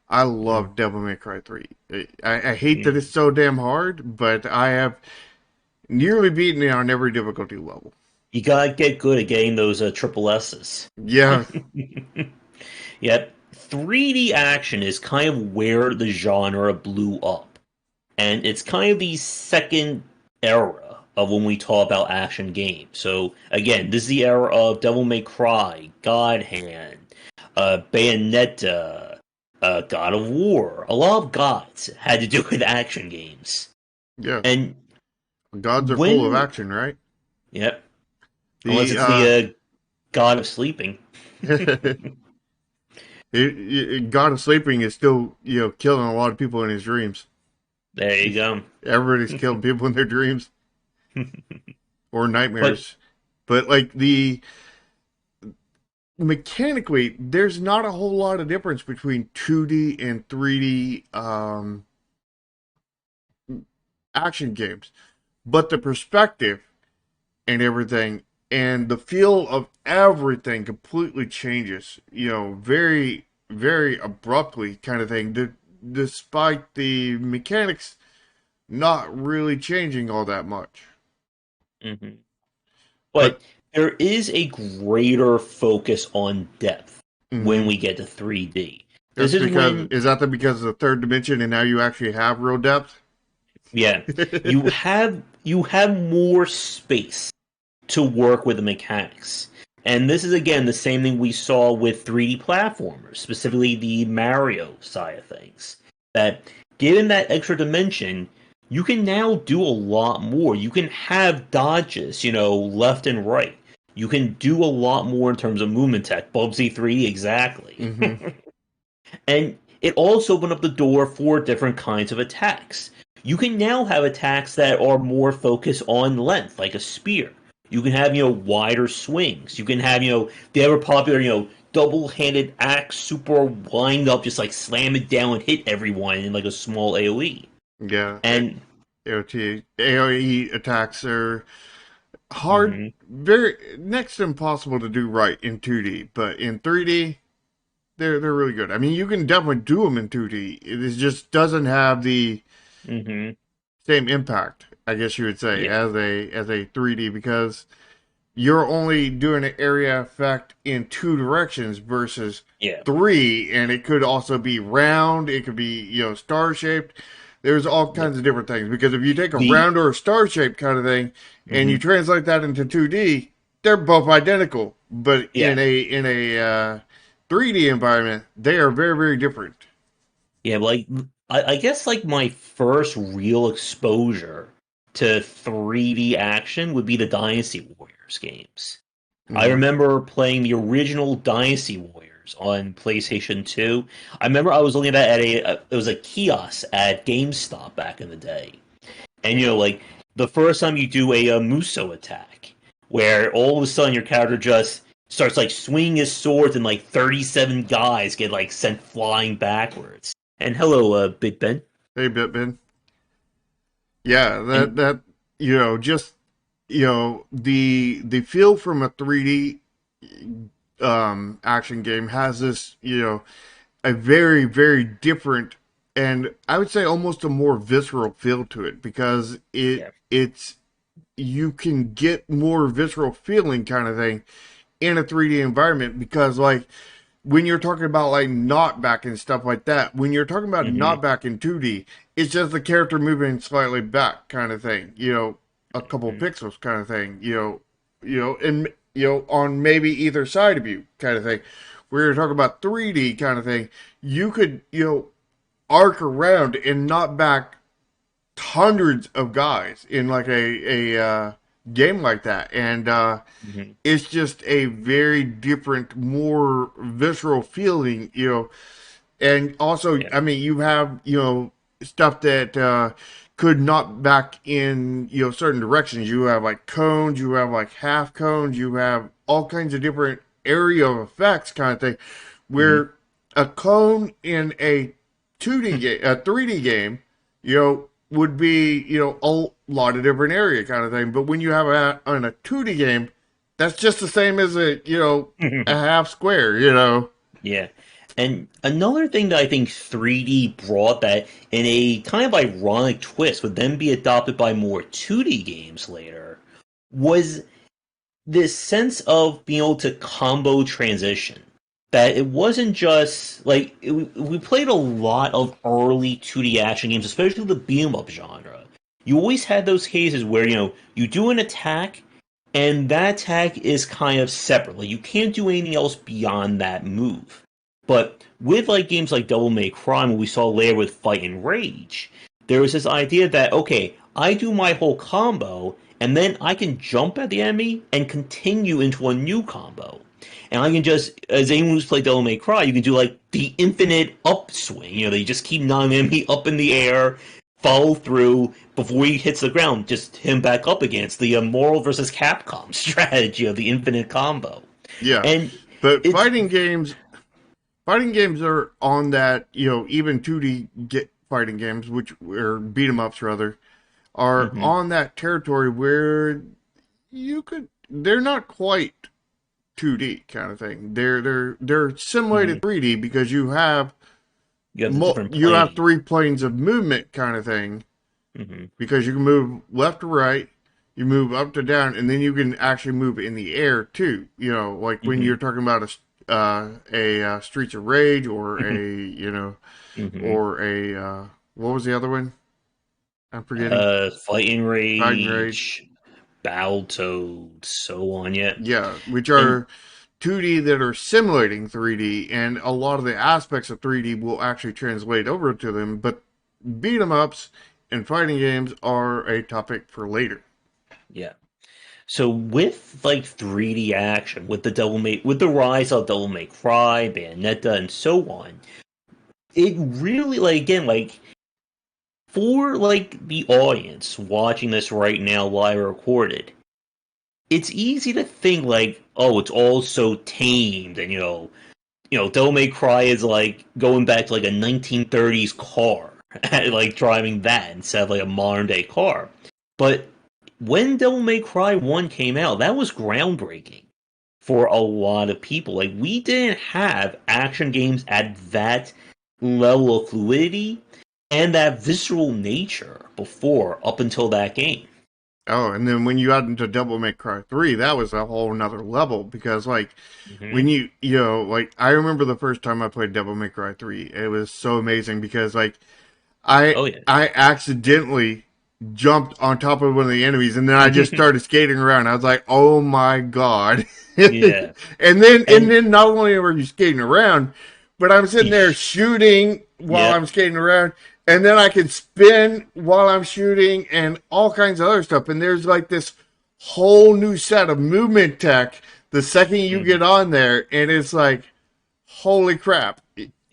I love Devil May Cry 3. I hate that it's so damn hard, but I have nearly beaten it on every difficulty level. you gotta get good at getting those triple S's. Yeah. Yep, 3D action is kind of where the genre blew up. And it's kind of the second era of when we talk about action games. So again, this is the era of Devil May Cry, God Hand, Bayonetta, God of War. A lot of gods had to do with action games. Yeah. And Gods are full of when, action, right? yep, unless The it's the god of sleeping. God of Sleeping is still, killing a lot of people in his dreams. There you go. Everybody's killing people in their dreams or But nightmares. But like the mechanically, there's not a whole lot of difference between 2D and 3D action games. But the perspective and everything and the feel of everything completely changes, very, very abruptly kind of thing, despite the mechanics not really changing all that much. mhm. But But there is a greater focus on depth when mhm, we get to 3D. This that's is because, when, is that because of the third dimension and now you actually have real depth? yeah, you have more space to work with the mechanics. And this is again the same thing we saw with 3D platformers, specifically the Mario side of things. That given that extra dimension, you can now do a lot more. You can have dodges, left and right. You can do a lot more in terms of movement tech. Bubsy 3, exactly. Hmm. And it also opened up the door for different kinds of attacks. You can now have attacks that are more focused on length, like a spear. You can have, wider swings. You can have, the ever popular, double-handed axe, super wind up, just like slam it down and hit everyone in like a small AoE. Yeah, And AoE attacks are hard, mhm, very next to impossible to do right in 2D, but in 3D, they're really good. I mean, you can definitely do them in 2D. It just doesn't have the mhm, same impact, I guess you would say, yeah, as a 3D because you're only doing an area effect in two directions versus yeah. three, and it could also be round, it could be, star shaped. There's all Yeah. kinds of different things because if you take a The round or a star shaped kind of thing and you mhm, translate that into 2D, they're both identical, but yeah, in a 3D environment, they are very, very different. yeah. Like I guess like my first real exposure to 3D action would be the Dynasty Warriors games. I Hmm. remember playing the original Dynasty Warriors on PlayStation 2. I remember I was looking at that it was a kiosk at GameStop back in the day. And like the first time you do a Muso attack, where all of a sudden your character just starts like swinging his swords and like 37 guys get like sent flying backwards. And hello, Big Ben. Hey, Bitbin. Yeah, And just the feel from a 3D action game has this, a very, very different and I would say almost a more visceral feel to it because yeah. it's you can get more visceral feeling kind of thing in a 3D environment because like when you're talking about like knockback and stuff like that, when you're talking about Hmm. knockback in 2D, it's just the character moving slightly back kind of thing, a couple of Hmm. pixels kind of thing, and on maybe either side of you kind of thing. Where you're talking about 3D kind of thing, you could, arc around and knock back hundreds of guys in like a game like that. And Hmm. it's just a very different, more visceral feeling, And also, Yeah. I mean, you have, stuff that could knock back in, certain directions. You have like cones, you have like half cones, you have all kinds of different area of effects kind of thing. Hmm. Where a cone in a 2D game, a 3D game, would be, a lot of different area kind of thing. But when you have on a 2D game, that's just the same as a half square, Yeah. And another thing that I think 3D brought that in a kind of ironic twist would then be adopted by more 2D games later was this sense of being able to combo transition. That it wasn't just like we played a lot of early 2D action games, especially the beat 'em up genre. You always had those cases where you do an attack, and that attack is kind of separate. Like you can't do anything else beyond that move. But with like games like Devil May Cry, what we saw later with Fight and Rage, there was this idea that okay, I do my whole combo, and then I can jump at the enemy and continue into a new combo. And I can just, as anyone who's played Devil May Cry, you can do like the infinite upswing. You know, they just keep knocking enemy up in the air, follow through before he hits the ground, just hit him back up again. It's the Marvel versus Capcom strategy of the infinite combo. Yeah, And but it's fighting games are on that, even 2D fighting games, which or beat 'em ups rather, are mhm, on that territory where they're not quite 2D kind of thing. They're simulated mhm. 3D because You have the different you have planes. three planes of movement kind of thing, Hmm. because you can move left to right, you move up to down, and then you can actually move in the air too. Like when Hmm. you're talking about a Streets of Rage, or Hmm. Hmm. what was the other one? I'm forgetting. Fighting Fighting Rage. Rage, Battletoads, so on. Yet, Yeah, which and are 2D that are simulating 3D, and a lot of the aspects of 3D will actually translate over to them. But beat 'em ups and fighting games are a topic for later. yeah. So with like 3D action, with the rise of Devil May Cry, Bayonetta, and so on, it really like again like for like the audience watching this right now live recorded, it's easy to think like, oh, it's all so tamed, and Devil May Cry is like going back to like a 1930s car, like driving that instead of like a modern day car. But when Devil May Cry 1 came out, that was groundbreaking for a lot of people. Like, we didn't have action games at that level of fluidity and that visceral nature before, up until that game. Oh, and then when you got into Devil May Cry 3, that was a whole nother level, because like when Hmm. like I remember the first time I played Devil May Cry 3, it was so amazing because like I Oh, yeah. I accidentally jumped on top of one of the enemies, and then I just started skating around. I was like, "Oh my god." Yeah. And And, then not only were you skating around, but I'm sitting there shooting while yeah. I'm skating around, and then I can spin while I'm shooting and all kinds of other stuff. And there's like this whole new set of movement tech the second you Mhm. get on there, and it's like, holy crap.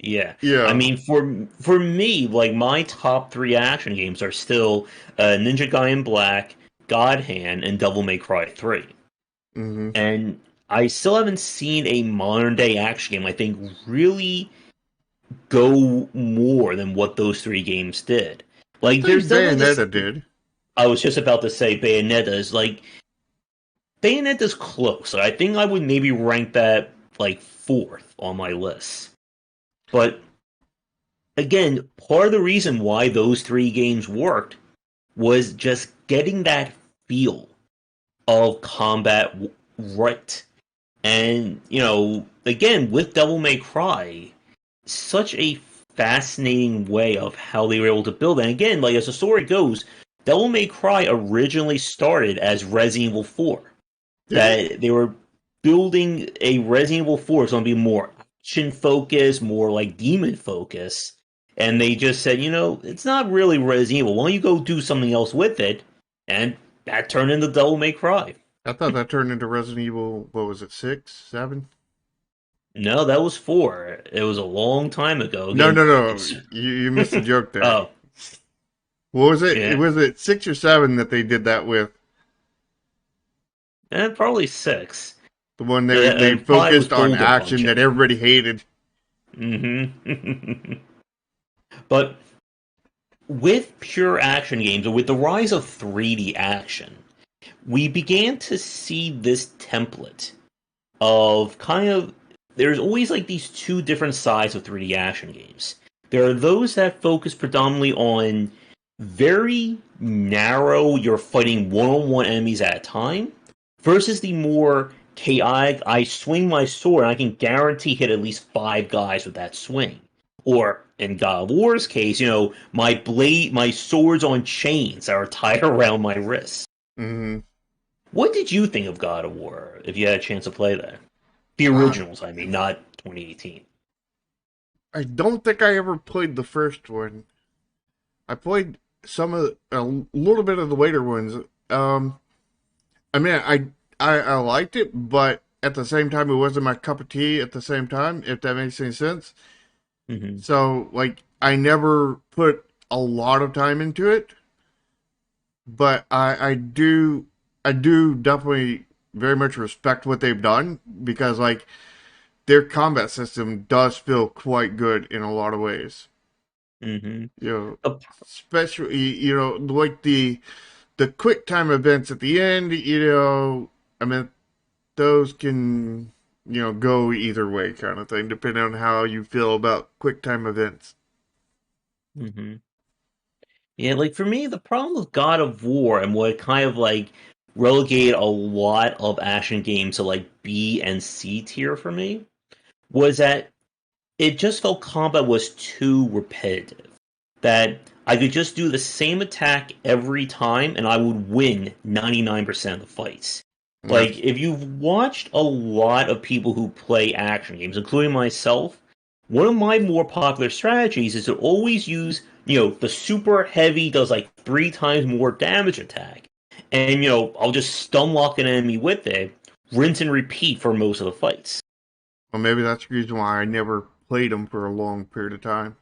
Yeah, I Yeah. mean, for me, like my top three action games are still Ninja Gaiden Black, God Hand, and Devil May Cry 3. Hmm. And I still haven't seen a modern day action game I think really go more than what those three games did. I Like, there's think definitely this. Bayonetta did. I was just about to say Bayonetta is like Bayonetta's close. I think I would maybe rank that like fourth on my list. But again, part of the reason why those three games worked was just getting that feel of combat right. And, again, with Devil May Cry, such a fascinating way of how they were able to build it. And again, like as the story goes, Devil May Cry originally started as Resident Evil 4. Did it? That they were building a Resident Evil 4 is going to be more action focused, more like demon focused. And they just said, it's not really Resident Evil. Why don't you go do something else with it? And that turned into Devil May Cry. I thought that turned into Resident Evil, what was it, 6, 7? No, that was 4. It was a long time ago. No, Again, no, no. it's You missed the joke there. oh What was it? yeah, Was it 6 or 7 that they did that with? probably 6. The one they And 5 was focused on Boulder action that Punching. everybody hated. Hmm. But with pure action games, or with the rise of 3D action, we began to see this template of kind of there's always like these two different sides of 3D action games. There are those that focus predominantly on very narrow, you're fighting one-on-one enemies at a time, versus the more chaotic, I swing my sword and I can guarantee hit at least 5 guys with that swing. Or in God of War's case, my swords on chains that are tied around my wrists. Hmm. What did you think of God of War if you had a chance to play that? The I, originals, I mean, not 2018. I don't think I ever played the first one. I played a little bit of the later ones. I mean, I liked it, but at the same time, it wasn't my cup of tea at the same time, if that makes any sense. Hmm. So, like, I never put a lot of time into it, but I do definitely very much respect what they've done because, like, their combat system does feel quite good in a lot of ways. Hmm. You know, Uh, especially, like the quick time events at the end, I mean, those can, go either way kind of thing, depending on how you feel about quick time events. hmm. Yeah, like for me, the problem with God of War and what kind of like relegated a lot of action games to like B and C tier for me was that it just felt combat was too repetitive. That I could just do the same attack every time and I would win 99% of the fights. Like, That's if you've watched a lot of people who play action games, including myself, one of my more popular strategies is to always use, the super heavy, does like 3 times more damage attack. And, I'll just stun lock an enemy with it, rinse and repeat for most of the fights. well, maybe that's the reason why I never played them for a long period of time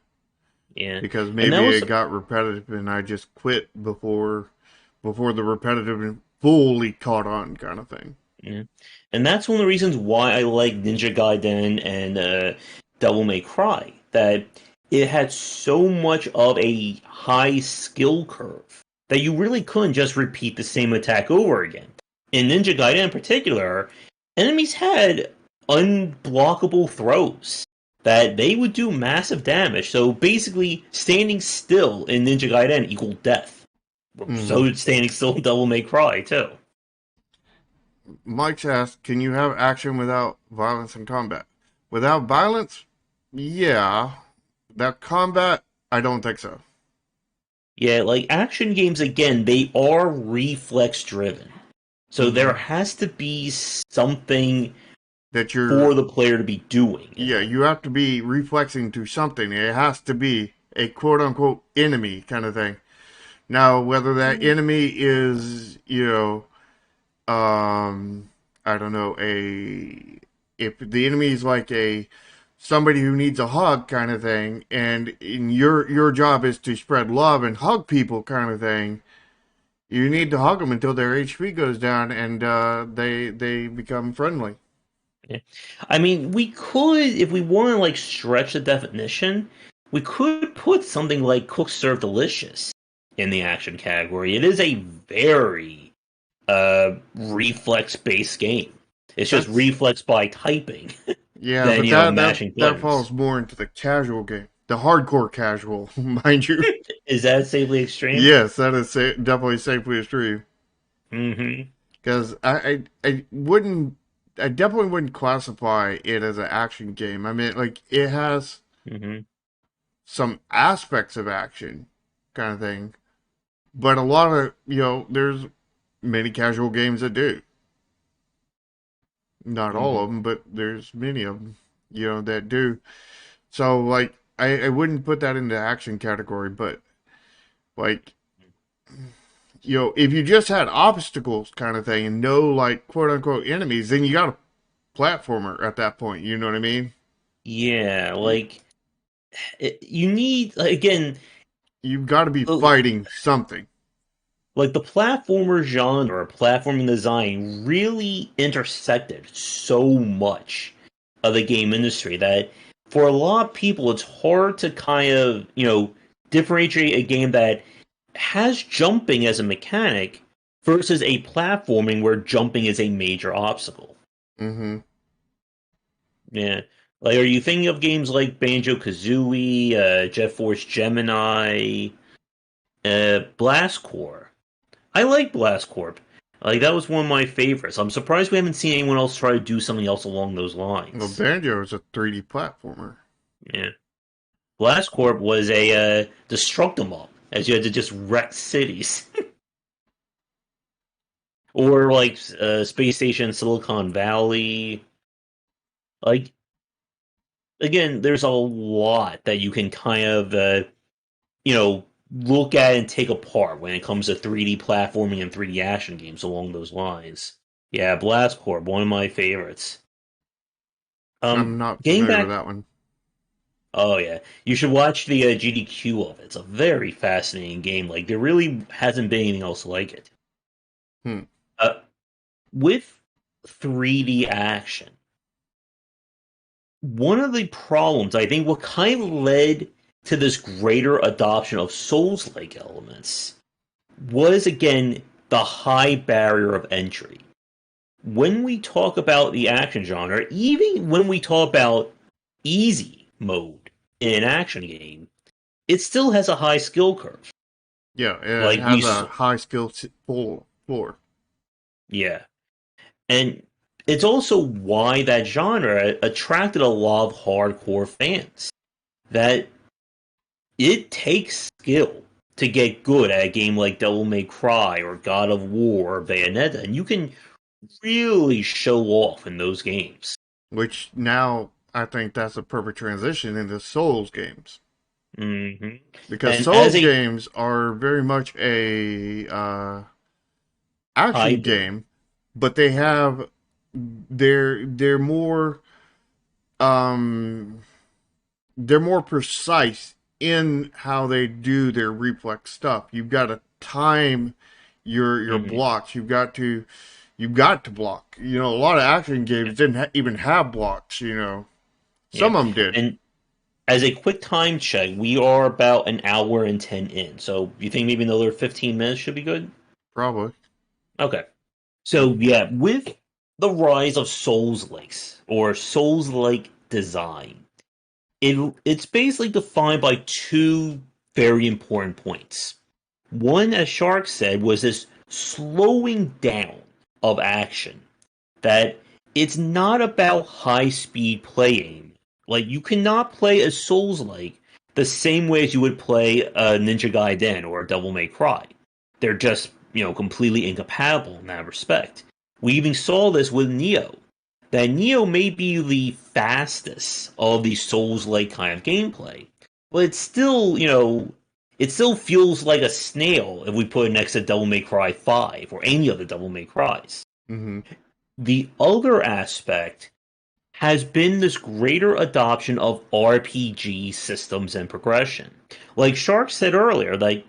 Yeah. because And that maybe was it got repetitive and I just quit before the repetitive fully caught on kind of thing. Yeah. And that's one of the reasons why I like Ninja Gaiden and Devil May Cry. That it had so much of a high skill curve that you really couldn't just repeat the same attack over again. In Ninja Gaiden in particular, enemies had unblockable throws that they would do massive damage. So basically, standing still in Ninja Gaiden equaled death. Mm-hmm. So standing still in Devil May Cry too. Mike's asked, can you have action without violence in combat? Without violence? Yeah. Without combat? I don't think so. Yeah, like action games again, they are reflex driven. So there Mm-hmm. has to be something That for you're, the player to be doing in yeah, them. you have to be reflexing to something. It has to be a quote unquote enemy kind of thing. Now, whether that enemy is, I don't know, if the enemy is like a somebody who needs a hug kind of thing, and in your job is to spread love and hug people kind of thing, you need to hug them until their HP goes down and they become friendly. Yeah. I mean, we could, if we want to like stretch the definition, we could put something like Cook Serve Delicious in the action category. It is a very reflex based game. It's just That's reflex by typing Yeah, than, but that mashing that buttons. falls more into the casual game, the hardcore casual, mind you. Is that safely extreme? Yes, that is definitely safely true. Mm-hmm. Because I definitely wouldn't classify it as an action game. I mean, like, it has Mm-hmm. some aspects of action kind of thing, but a lot of, there's many casual games that do. Not all Mm-hmm. of them, but there's many of them, that do. So, like, I wouldn't put that in the action category, but, like, if you just had obstacles kind of thing and no, like, quote unquote enemies, then you got a platformer at that point. You know what I mean? Yeah, like you need again, You've got to be uh, fighting something. like the platformer genre, platforming design really intersected so much of the game industry that for a lot of people it's hard to kind of, differentiate a game that has jumping as a mechanic versus a platforming where jumping is a major obstacle. Mm-hmm. Yeah. Like, are you thinking of games like Banjo Kazooie, Jet Force Gemini, Blast Corps? I like Blast Corp. Like that was one of my favorites. I'm surprised we haven't seen anyone else try to do something else along those Well, lines. Banjo is a 3D platformer. Yeah, Blast Corp was a destruct 'em up, as you had to just wreck cities, or like Space Station Silicon Valley. Like again, there's a lot that you can kind of look at and take apart when it comes to 3D platforming and 3D action games along those lines. Yeah, Blast Corp, one of my favorites. I'm not Getting familiar with back, that one. oh yeah, you should watch the GDQ of it. It's a very fascinating game. Like there really hasn't been anything else like it. Hmm. Uh, with 3D action, one of the problems I think what kind of led to this greater adoption of Souls-like elements was again the high barrier of entry. When we talk about the action genre, even when we talk about easy mode in an action game, it still has a high skill curve. Yeah, it Like we, has a high skill floor. yeah, and it's also why that genre attracted a lot of hardcore fans. That it takes skill to get good at a game like Devil May Cry or God of War or Bayonetta, and you can really show off in those games. Which now I think that's a perfect transition into Souls games. Hmm. Because And as Souls a games are very much a action hybrid, game, but they have they're more um they're more precise in how they do their reflex stuff. You've got to time your mhm, blocks. You've got to block. You know, a lot of action games didn't even have blocks. You know, yeah, some of them did. and as a quick time check, we are about an hour and 10 in. So you think maybe another 15 minutes should be good? Probably. Okay. So yeah, with the rise of Souls likes or Souls like design, it's basically defined by two very important points. One, as Shark said, was this slowing down of action. That it's not about high speed playing. Like you cannot play a Souls like the same way as you would play a Ninja Gaiden or a Devil May Cry. They're just, completely incompatible in that respect. We even saw this with Neo. That Neo may be the fastest of the Souls like kind of gameplay, but it's still, it still feels like a snail if we put it next to Devil May Cry 5 or any of the Devil May Cries. Hmm. The other aspect has been this greater adoption of RPG systems and progression. Like Shark said earlier, like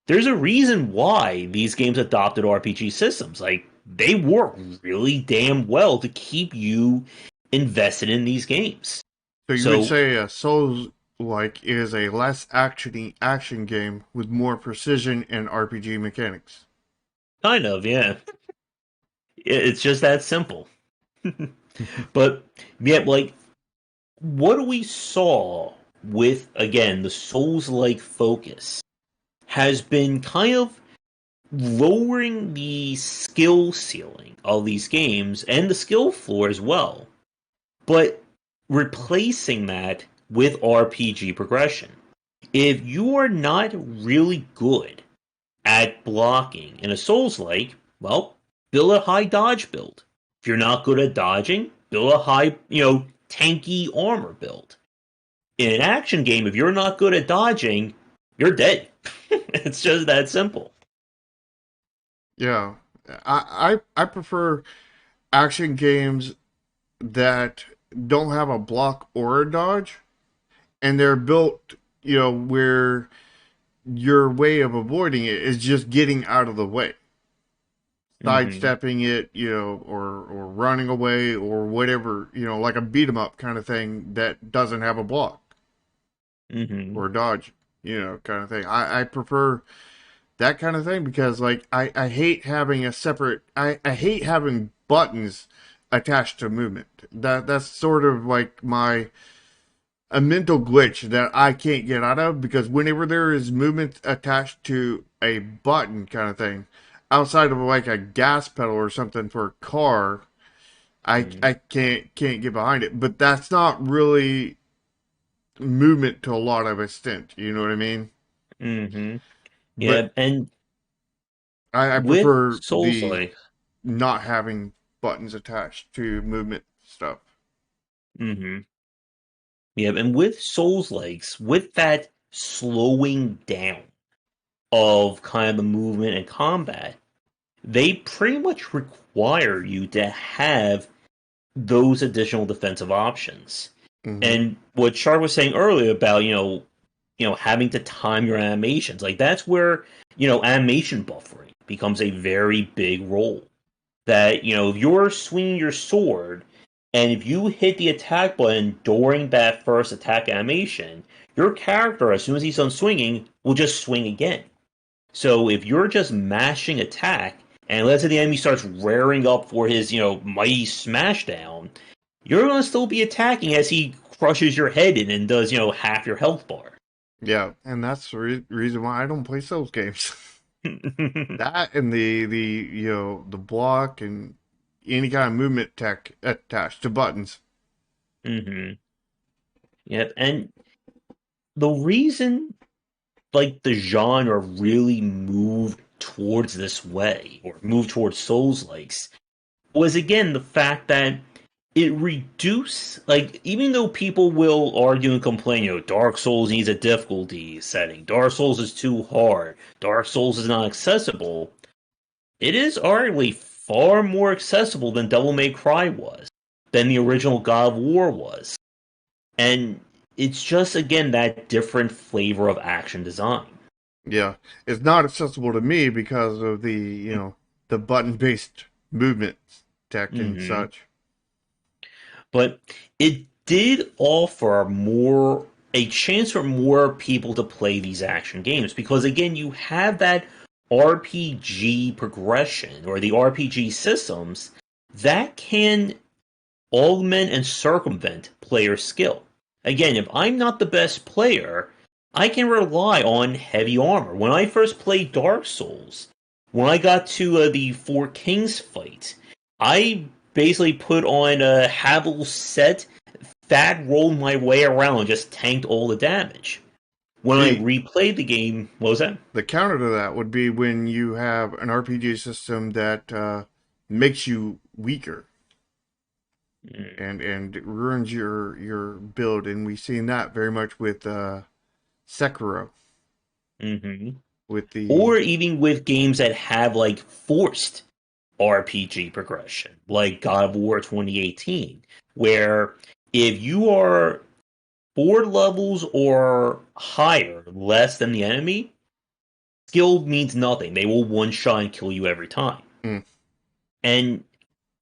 there's a reason why these games adopted RPG systems. Like they work really damn well to keep you invested in these games. So you would So say a Souls like is a less actiony action game with more precision and RPG mechanics. kind of, yeah. It's just that simple. But yeah, like what we saw with again the Souls-like focus has been kind of lowering the skill ceiling of these games and the skill floor as well, but replacing that with RPG progression. If you are not really good at blocking in a Souls like, well, build a high dodge build. If you're not good at dodging, build a high, tanky armor build. In an action game, if you're not good at dodging, you're dead. It's just that simple. Yeah, I prefer action games that don't have a block or a dodge, and they're built, you know, where your way of avoiding it is just getting out of the way, Hmm. sidestepping it, you know, or running away or whatever, you know, like a beat 'em up kind of thing that doesn't have a block Hmm. or dodge, you know, kind of thing. I prefer that kind of thing because like I hate having a separate I hate having buttons attached to movement. That's sort of like my a mental glitch that I can't get out of because whenever there is movement attached to a button kind of thing, outside of like a gas pedal or something for a car, I can't get behind it. But that's not really movement to a lot of extent. You know what I mean? Hmm. But Yeah, and I with prefer Souls the like, not having buttons attached to movement stuff. hmm yeah, and with Souls likes, with that slowing down of kind of the movement and combat, they pretty much require you to have those additional defensive options. Mm-hmm. And what Char was saying earlier about, having to time your animations, like that's where, animation buffering becomes a very big role. That, if you're swinging your sword and if you hit the attack button during that first attack animation, your character, as soon as he's done swinging, will just swing again. So if you're just mashing attack, and let's say the enemy starts rearing up for his, mighty smashdown, you're going to still be attacking as he crushes your head in and does, half your health bar. Yeah, and that's the reason why I don't play Souls games. That and the block and any kind of movement tech attached to buttons. Mm-hmm. Yep, and the reason like the genre really moved towards this way or moved towards Souls likes was again the fact that it reduced, like, even though people will argue and complain, Dark Souls needs a difficulty setting, Dark Souls is too hard, Dark Souls is not accessible, it is arguably far more accessible than Devil May Cry was, than the original God of War was. And it's just, again, that different flavor of action design. Yeah, it's not accessible to me because of the button-based movement tech and Mm-hmm. such. But it did offer a chance for more people to play these action games because again you have that RPG progression or the RPG systems that can augment and circumvent player skill. Again, if I'm not the best player, I can rely on heavy armor. When I first played Dark Souls, when I got to the Four Kings fight, I basically put on a Havel set, fat rolled my way around, and just tanked all the damage. When I The replayed the game, what was that? the counter to that would be when you have an RPG system that makes you weaker and ruins your build, and we've seen that very much with Sekiro. Mm-hmm. With the Or even with games that have like forced RPG progression, like God of War 2018, where if you are 4 levels or higher, less than the enemy, skill means nothing. They will one shot and kill you every time. mm, And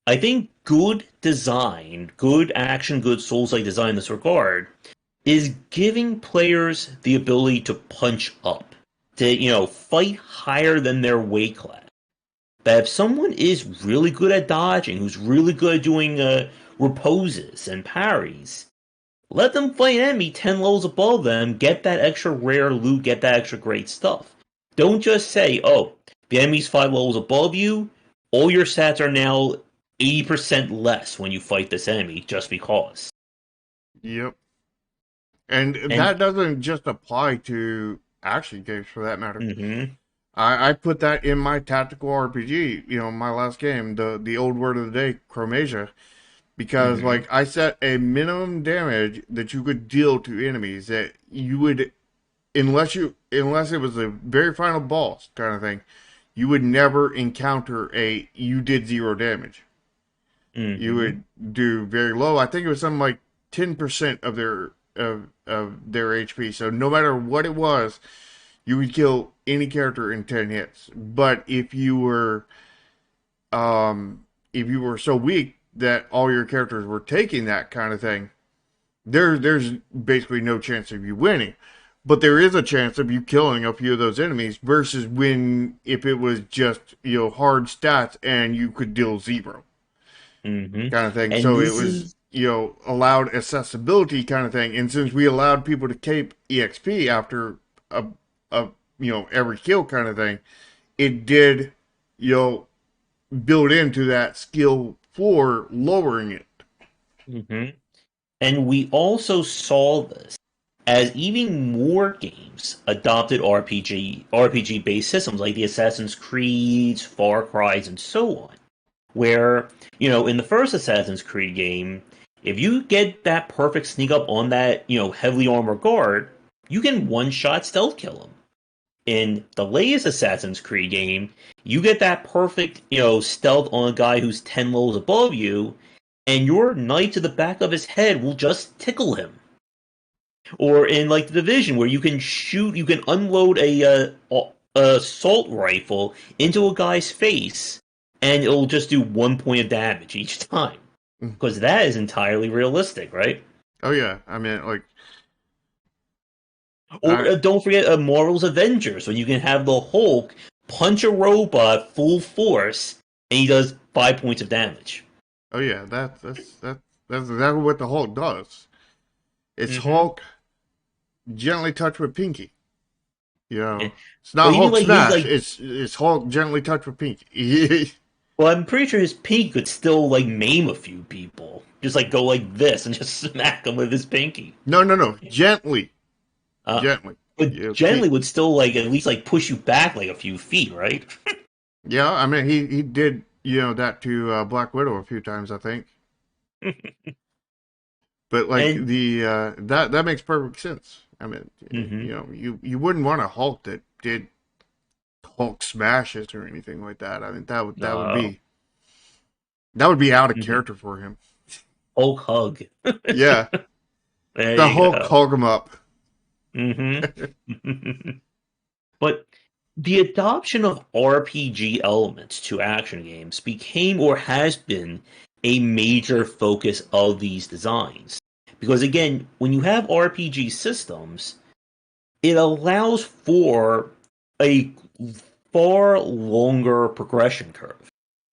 I think good design, good action, good Souls like design in this regard, is giving players the ability to punch up, to, fight higher than their weight class. That if someone is really good at dodging, who's really good at doing reposes and parries, let them fight an enemy 10 levels above them, get that extra rare loot, get that extra great stuff. Don't just say, oh, the enemy's 5 levels above you, all your stats are now 80% less when you fight this enemy just because. yep. And And that doesn't just apply to action games for that matter. mm-hmm, I put that in my tactical RPG, my last game, the old word of the day, Chromasia, because mm-hmm, like I set a minimum damage that you could deal to enemies that you would unless it was a very final boss kind of thing, you would never encounter you did 0 damage. You mm-hmm, would do very low. I think it was something like 10% of their HP. So no matter what it was, you would kill any character in 10 hits. But if you were so weak that all your characters were taking that kind of thing, there's basically no chance of you winning. But there is a chance of you killing a few of those enemies versus if it was just, hard stats and you could deal 0 mm-hmm. kind of thing. And So it this was, is allowed accessibility kind of thing. And since we allowed people to cape EXP after a every kill kind of thing, it did, build into that skill for lowering it. mm-hmm. And we also saw this as even more games adopted RPG based systems like the Assassin's Creeds, Far Cry's, and so on. Where, in the first Assassin's Creed game, if you get that perfect sneak up on that, heavily armored guard, you can one shot stealth kill him. In the latest Assassin's Creed game, you get that perfect, stealth on a guy who's 10 levels above you, and your knife to the back of his head will just tickle him. Or in like the Division, where you can unload a assault rifle into a guy's face, and it'll just do 1 point of damage each time. Mm. Because that is entirely realistic, right? Oh yeah, I mean, like, Or I don't forget Marvel's Avengers, when you can have the Hulk punch a robot full force, and he does 5 points of damage. oh yeah, that's exactly what the Hulk does. It's Mm-hmm. Hulk gently touched with pinky. You Yeah. know, it's not Well, even Hulk like his smash. like, It's Hulk gently touched with pinky. well, I'm pretty sure his pinky could still like maim a few people. Just like go like this and just smack them with his pinky. No, no, no, gently, Uh, gently. but You generally would still like at least like push you back like a few feet, right? yeah, I mean, he did that to Black Widow a few times, I think. But like And that makes perfect sense. I mean, mhm, you wouldn't want a Hulk that did Hulk smashes or anything like that. I mean, no, that would be out of mhm. character for him. Hulk hug. Yeah, There the you Hulk go. hug him up. Hmm. But the adoption of RPG elements to action games became or has been a major focus of these designs. Because again, when you have RPG systems, it allows for a far longer progression curve.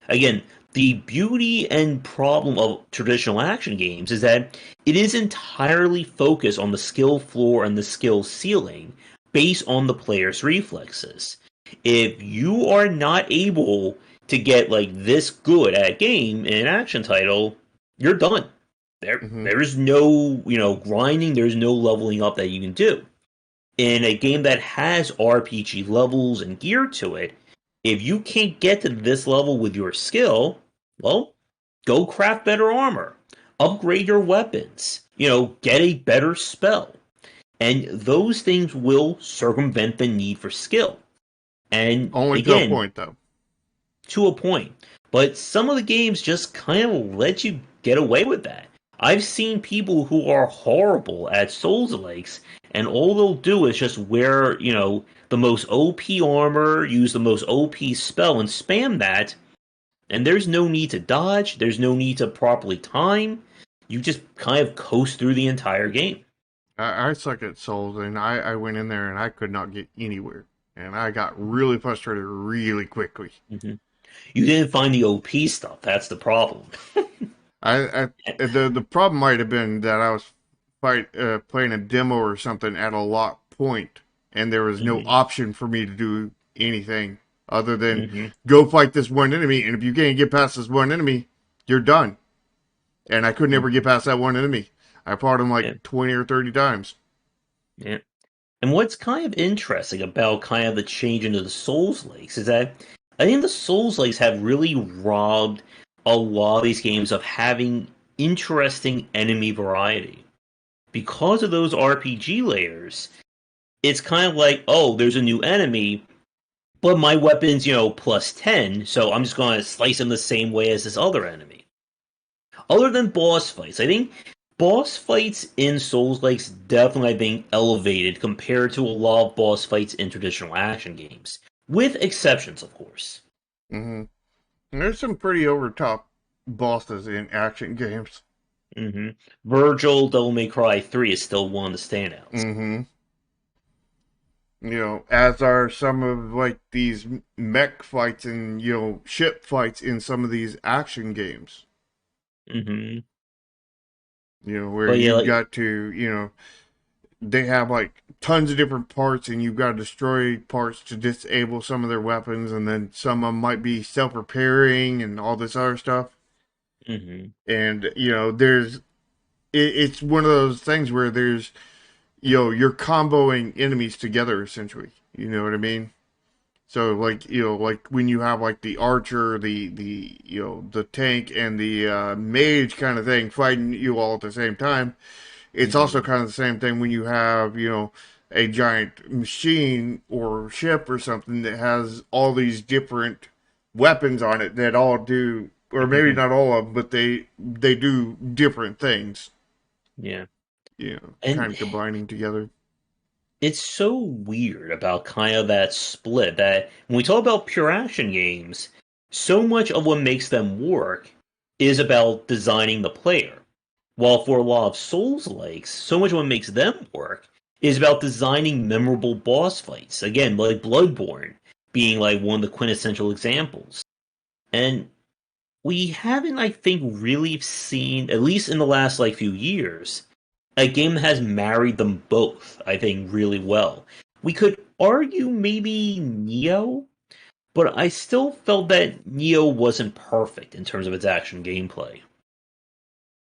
Again, the beauty and problem of traditional action games is that it is entirely focused on the skill floor and the skill ceiling based on the player's reflexes. If you are not able to get like this good at a game in an action title, you're done. Hmm. There's no, grinding, there's no leveling up that you can do. In a game that has RPG levels and gear to it, if you can't get to this level with your skill, well, go craft better armor, upgrade your weapons, get a better spell. And those things will circumvent the need for skill. And Only to a again, point, though. to a point. But some of the games just kind of let you get away with that. I've seen people who are horrible at Souls likes, and all they'll do is just wear, the most OP armor, use the most OP spell, and spam that. And there's no need to dodge, there's no need to properly time. You just kind of coast through the entire game. I suck at Souls, and I went in there and I could not get anywhere, and I got really frustrated really quickly. Hmm. You didn't find the OP stuff, that's the problem. I the problem might have been that I was playing a demo or something at a lock point, and there was no Hmm. option for me to do anything other than Hmm. go fight this one enemy, and if you can't get past this one enemy, you're done. And I could never get past that one enemy. I fought him like Yeah, 20 or 30 times. yeah. And what's kind of interesting about kind of the change into the Souls Lakes is that I think the Souls Lakes have really robbed a lot of these games of having interesting enemy variety. Because of those RPG layers, it's kind of like, oh, there's a new enemy, but my weapon's, plus 10, so I'm just going to slice him the same way as this other enemy. Other than boss fights, I think boss fights in Souls Likes definitely are being elevated compared to a lot of boss fights in traditional action games, with exceptions, of course. Hmm. There's some pretty over top bosses in action games. Hmm. Virgil Devil May Cry 3 is still one of the standouts. Hmm. As are some of like these mech fights and ship fights in some of these action games. Hmm. Where But yeah, you've like, got to, they have like tons of different parts, and you've got to destroy parts to disable some of their weapons, and then some of them might be self-repairing and all this other stuff. hmm And it's one of those things where there's you're comboing enemies together essentially. You know what I mean? So like like when you have like the archer, the the tank, and the mage kind of thing fighting you all at the same time. It's also hmm kind of the same thing when you have a giant machine or ship or something that has all these different weapons on it that all do, or maybe not all of them, but they do different things. Yeah. Kind And of combining together. it's so weird about kind of that split that when we talk about pure action games, so much of what makes them work is about designing the player. While for a lot of Souls likes, so much of what makes them work is about designing memorable boss fights. Again, like Bloodborne being like one of the quintessential examples. And we haven't, I think, really seen, at least in the last like few years, a game that has married them both, I think, really well. We could argue maybe Neo, but I still felt that Neo wasn't perfect in terms of its action gameplay.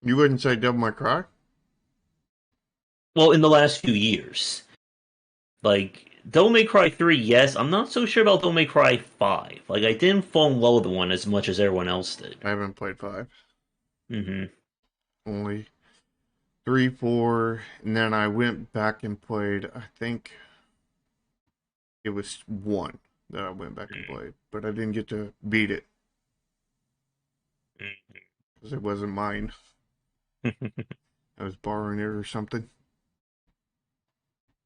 You wouldn't say Devil May Cry? Well, in the last few years. Like, Devil May Cry 3, yes. I'm not so sure about Devil May Cry 5. Like, I didn't fall in love with the one as much as everyone else did. I haven't played 5. Hmm. Only 3, 4, and then I went back and played, I think it was 1 that I went back and played, but I didn't get to beat it because it wasn't mine. I was borrowing it or something.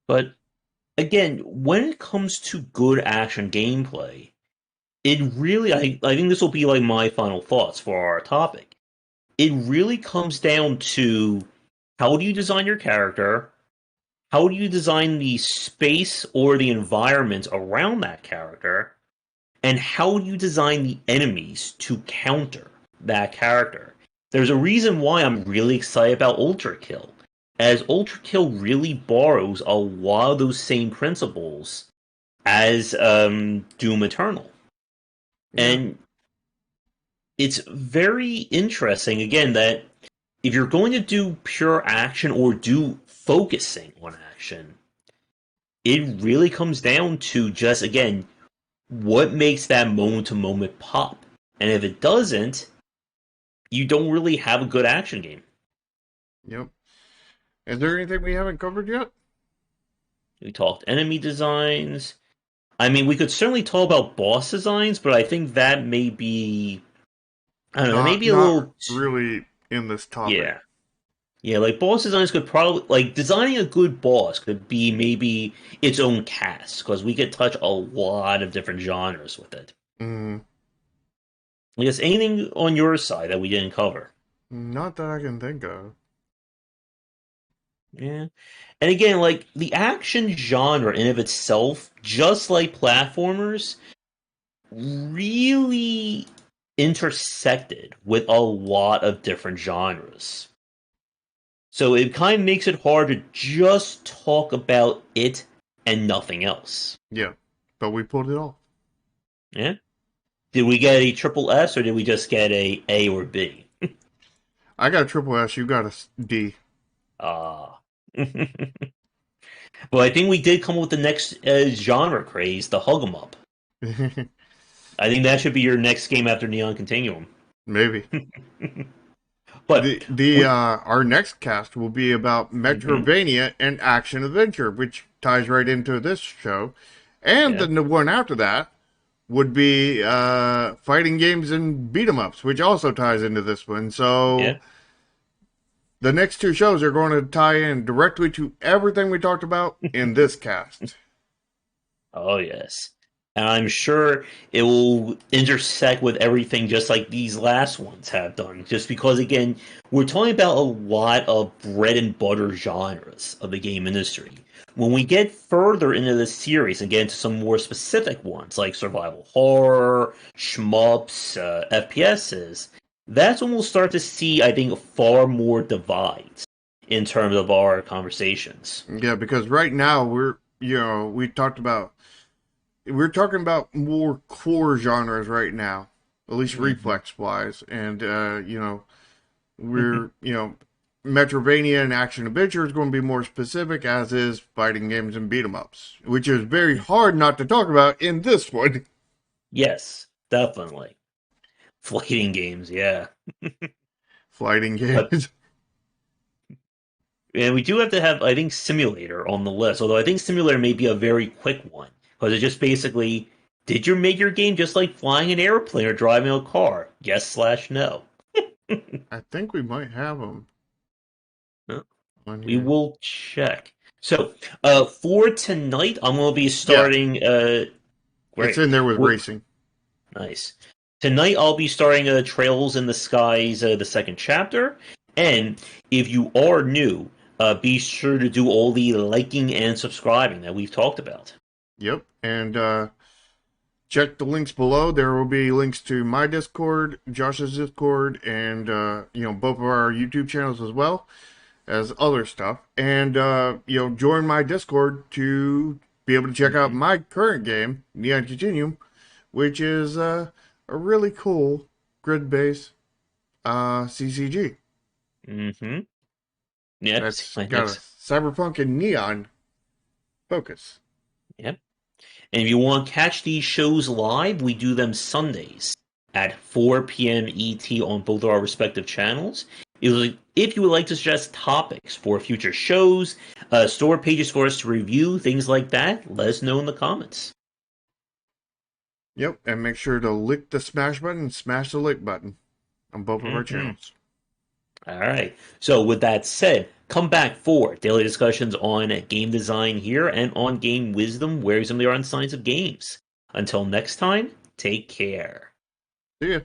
But again, when it comes to good action gameplay, it really, I think this will be like my final thoughts for our topic. It really comes down to how do you design your character? How do you design the space or the environment around that character? And how do you design the enemies to counter that character? There's a reason why I'm really excited about Ultra Kill, as Ultra Kill really borrows a lot of those same principles as Doom Eternal. Yeah. And it's very interesting, again, that if you're going to do pure action or do focusing on action, it really comes down to just, again, what makes that moment to moment pop. And if it doesn't, you don't really have a good action game. Yep. Is there anything we haven't covered yet? We talked enemy designs. I mean, we could certainly talk about boss designs, but I think that may be, I don't know, Not maybe a not little, really in this topic. yeah. Yeah, like boss designs could probably, like designing a good boss could be maybe its own cast, because we could touch a lot of different genres with it. Mm, I guess anything on your side that we didn't cover? not that I can think of. Yeah. And again, like the action genre in of itself, just like platformers, really intersected with a lot of different genres. So it kind of makes it hard to just talk about it and nothing else. Yeah, but we pulled it off. Yeah. Did we get a triple S or did we just get a or B? I got a triple S. You got a D. Ah. Well, I think we did come up with the next genre craze, the hug 'em up. I think that should be your next game after Neon Continuum. Maybe. But The we, our next cast will be about mhm, Metrovania and action adventure, which ties right into this show. And yeah, then the one after that would be fighting games and beat 'em ups, which also ties into this one. So yeah. the next two shows are going to tie in directly to everything we talked about in this cast. Oh yes. And I'm sure it will intersect with everything just like these last ones have done. Just because again, we're talking about a lot of bread and butter genres of the game industry. When we get further into the series and get into some more specific ones like survival horror, shmups, FPSs, that's when we'll start to see, I think, far more divides in terms of our conversations. Yeah, because right now we're talking about more core genres right now, at least Hmm. reflex wise, and we're Metrovania and action adventure is going to be more specific, as is fighting games and beat 'em ups, which is very hard not to talk about in this one. Yes, definitely. Flighting games, yeah. Fighting But games. And we do have to have, I think, Simulator on the list. Although I think Simulator may be a very quick one because it's just basically, did you make your game just like flying an airplane or driving a car? Yes slash no. I think we might have them No. on We here. will check. So, for tonight, I'm going to be Yeah, starting. it's Great. in there with We're, racing. Nice. Tonight I'll be starting Trails in the Skies, the second chapter. And if you are new, be sure to do all the liking and subscribing that we've talked about. Yep, and check the links below. There will be links to my Discord, Josh's Discord, and both of our YouTube channels as well as other stuff. And join my Discord to be able to check out Mm-hmm. my current game, Neon Continuum, which is a really cool grid-based CCG. Mm-hmm. Yep. That's My got a next. cyberpunk and neon focus. Yep. And if you want to catch these shows live, we do them Sundays at 4 p.m. ET on both our respective channels. If you would like to suggest topics for future shows, store pages for us to review, things like that, let us know in the comments. Yep, and make sure to lick the smash button and smash the like button on both of our Mm-hmm. channels. All right. So with that said, come back for daily discussions on game design here and on game wisdom, where some of the art and science of games. Until next time, take care. See ya.